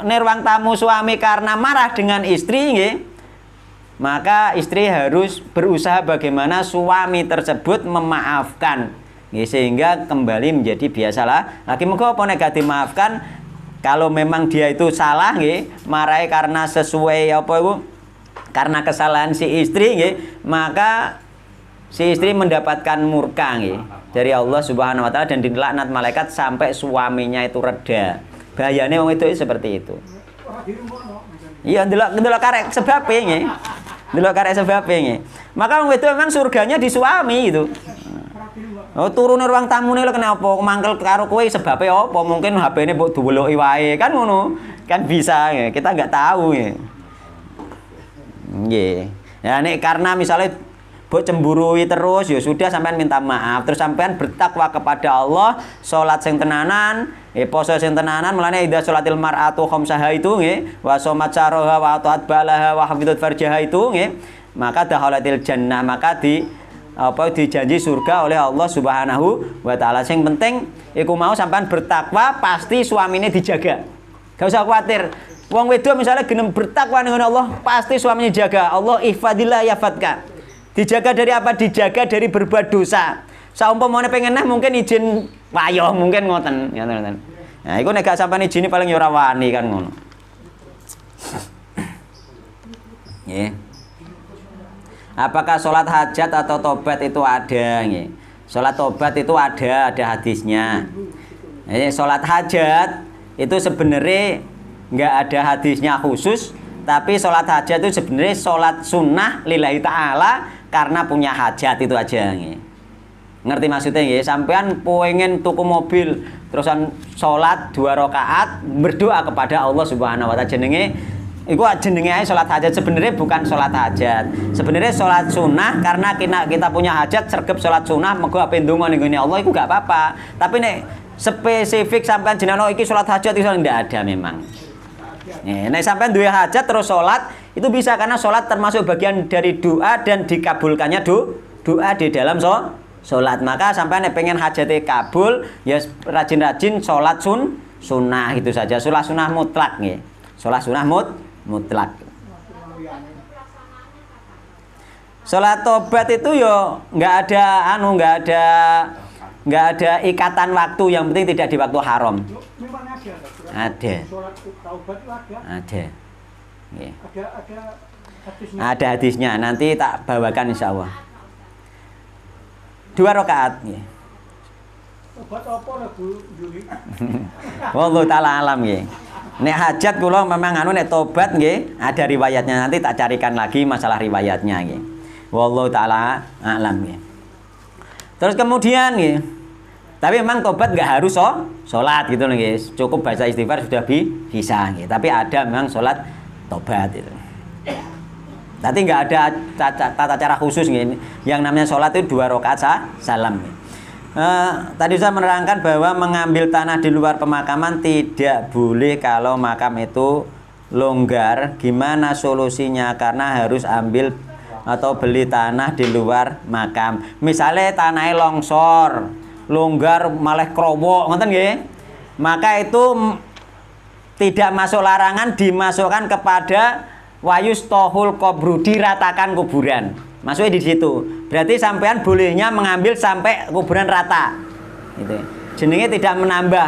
ruang tamu suami karena marah dengan istri nggih. Maka istri harus berusaha bagaimana suami tersebut memaafkan. Sehingga kembali menjadi biasalah. Lagi mengko apa nek dimaafkan kalau memang dia itu salah nggih, marahi karena sesuai apa iku? Karena kesalahan si istri nggih, maka si istri mendapatkan murka nggih dari Allah Subhanahu wa taala dan dilaknat malaikat sampai suaminya itu reda. Bahayane wong itu seperti itu. Iya, ndelok karek sebabe nggih. Ndelok karek sebabe nggih. Maka wong itu memang surganya di suami itu. Oh turune ruang tamune lho kenapa mangkel karo kowe sebabe apa? Mungkin HP-ne mbok duweloki wae kan ngono. Kan bisa ya. Kita enggak tahu ya. Nggih. Ya nek karena misalnya mbok cemburui terus ya sudah sampean minta maaf, terus sampean bertakwa kepada Allah, salat sing tenanan, poso sing tenanan, mulane idza sholatil mar'atu khamsaha itu nggih, wa shamat syahraha wa ata'at balaha wa hafizat farjaha itu nggih, maka dakhalatil jannah, maka dijanji surga oleh Allah Subhanahu wa taala. Sing penting iku mau sampean bertakwa, pasti suamine dijaga. Gak usah khawatir. Wong wedok misalnya gelem bertakwa dengan Allah, pasti suaminya jaga. Allah ihfadillah yafadka. Dijaga dari apa? Dijaga dari berbuat dosa. Saumpamane pengen mungkin izin wayo, mungkin ngoten. Nah, iku nek gak sampean izini paling ya ora wani kan ngono. Nggih. Apakah sholat hajat atau tobat itu ada? Nggih. Sholat tobat itu ada hadisnya. Sholat hajat itu sebenarnya nggak ada hadisnya khusus, tapi sholat hajat itu sebenarnya sholat sunnah lillahi ta'ala karena punya hajat itu aja. Ngerti maksudnya nggih? Sampean pengen tuku mobil terusan sholat 2 rakaat berdoa kepada Allah Subhanahu wa taala, jenenge iku jenenge ae sholat hajat. Sebenarnya bukan sholat hajat, sebenarnya sholat sunnah karena kita punya hajat sergep sholat sunnah mergo ape ndonga ning Allah iku gak apa-apa. Tapi nek spesifik sampean jenenge iki sholat hajat itu ndak ada memang. Nek sampean duwe hajat terus sholat itu bisa, karena sholat termasuk bagian dari doa dan dikabulkannya doa di dalam sholat. Maka sampean nek pengen hajate kabul ya rajin-rajin sholat sunnah itu saja. Sholat sunnah mutlak nggih. Sholat sunnah mutlak. Sholat tobat itu yo nggak ada ikatan waktu, yang penting tidak di waktu haram. Memang ada. Sholat taubat itu ada. Ada. Yeah. Ada hadisnya. Ada hadisnya, nanti tak bawakan insya Allah. 2 rakaat. Yeah. Tobat apa lah Bu Yuli? Wallahu taala alam nggih. Nek hajat kula memang nek tobat nggih ada riwayatnya, nanti tak carikan lagi masalah riwayatnya nggih. Wallahu taala alam nggih. Terus kemudian nggih. Tapi memang tobat nggak harus sholat gitu loh guys. Cukup baca istighfar sudah bisa nggih. Tapi ada memang sholat tobat itu. Tapi nggak ada tata cara khusus nggih. Yang namanya sholat itu 2 rakaat salam. Tadi saya menerangkan bahwa mengambil tanah di luar pemakaman tidak boleh kalau makam itu longgar. Gimana solusinya? Karena harus ambil atau beli tanah di luar makam. Misalnya tanahnya longsor, longgar malah krowok, ngoten nggih. Maka itu tidak masuk larangan, dimasukkan kepada wayus tohul kubru, diratakan kuburan. Masuknya di situ. Berarti sampean bolehnya mengambil sampai kuburan rata. Gitu. Jenenge tidak menambah,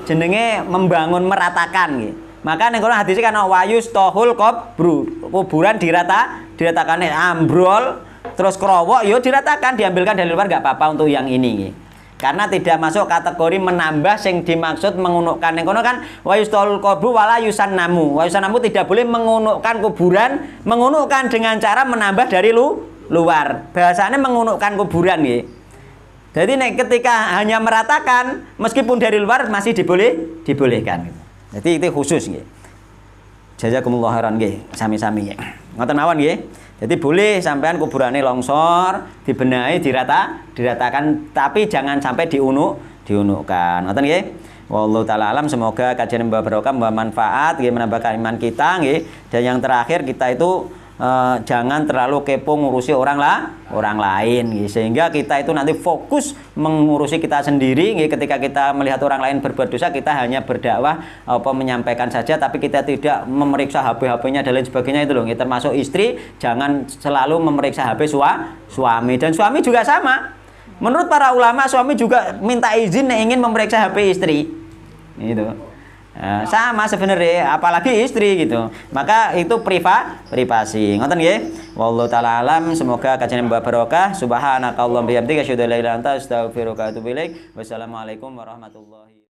jenenge membangun, meratakan gitu. Maka ning kono hadis kan wayus tohul kubru, kuburan diratakan ambrol terus krowok yo diratakan, diambilkan dari luar enggak apa-apa untuk yang ini gitu. Karena tidak masuk kategori menambah, sing dimaksud mengunukkan. Yang kono kan wayustul kubru wala yusannamu. Wayusannamu tidak boleh mengunukkan kuburan, mengunukkan dengan cara menambah dari luar. Bahasanya mengunukkan kuburan nggih. Jadi nek ketika hanya meratakan, meskipun dari luar masih dibolehkan. Jadi itu khusus nggih. Jazakumullah khairan nggih, sami-sami nggih. Ngoten mawon nggih. Jadi boleh sampean kuburane longsor, dibenahi, diratakan, tapi jangan sampai diunukkan. Ngoten nggih. Wallahu taala alam, semoga kajian membawa barokah, membawa manfaat, nggih, menambahkan iman kita nggih. Dan yang terakhir kita itu jangan terlalu kepo ngurusi orang lain nggih. Sehingga kita itu nanti fokus mengurusi kita sendiri nggih. Ketika kita melihat orang lain berbuat dosa, kita hanya berdakwah menyampaikan saja, tapi kita tidak memeriksa HP-nya dan lain sebagainya itu loh. Termasuk istri jangan selalu memeriksa HP suami, dan suami juga sama. Menurut para ulama suami juga minta izin ingin memeriksa HP istri. Gitu. Sama sebenarnya, apalagi istri gitu. Maka itu privasi. Ngoten nggih. Wallahu taala alam, semoga kajian membawa barokah. Subhanakallahumma bihamdika asyhadu an la ilaha illa anta astaghfiruka wa atubu ilaik. Wassalamualaikum warahmatullahi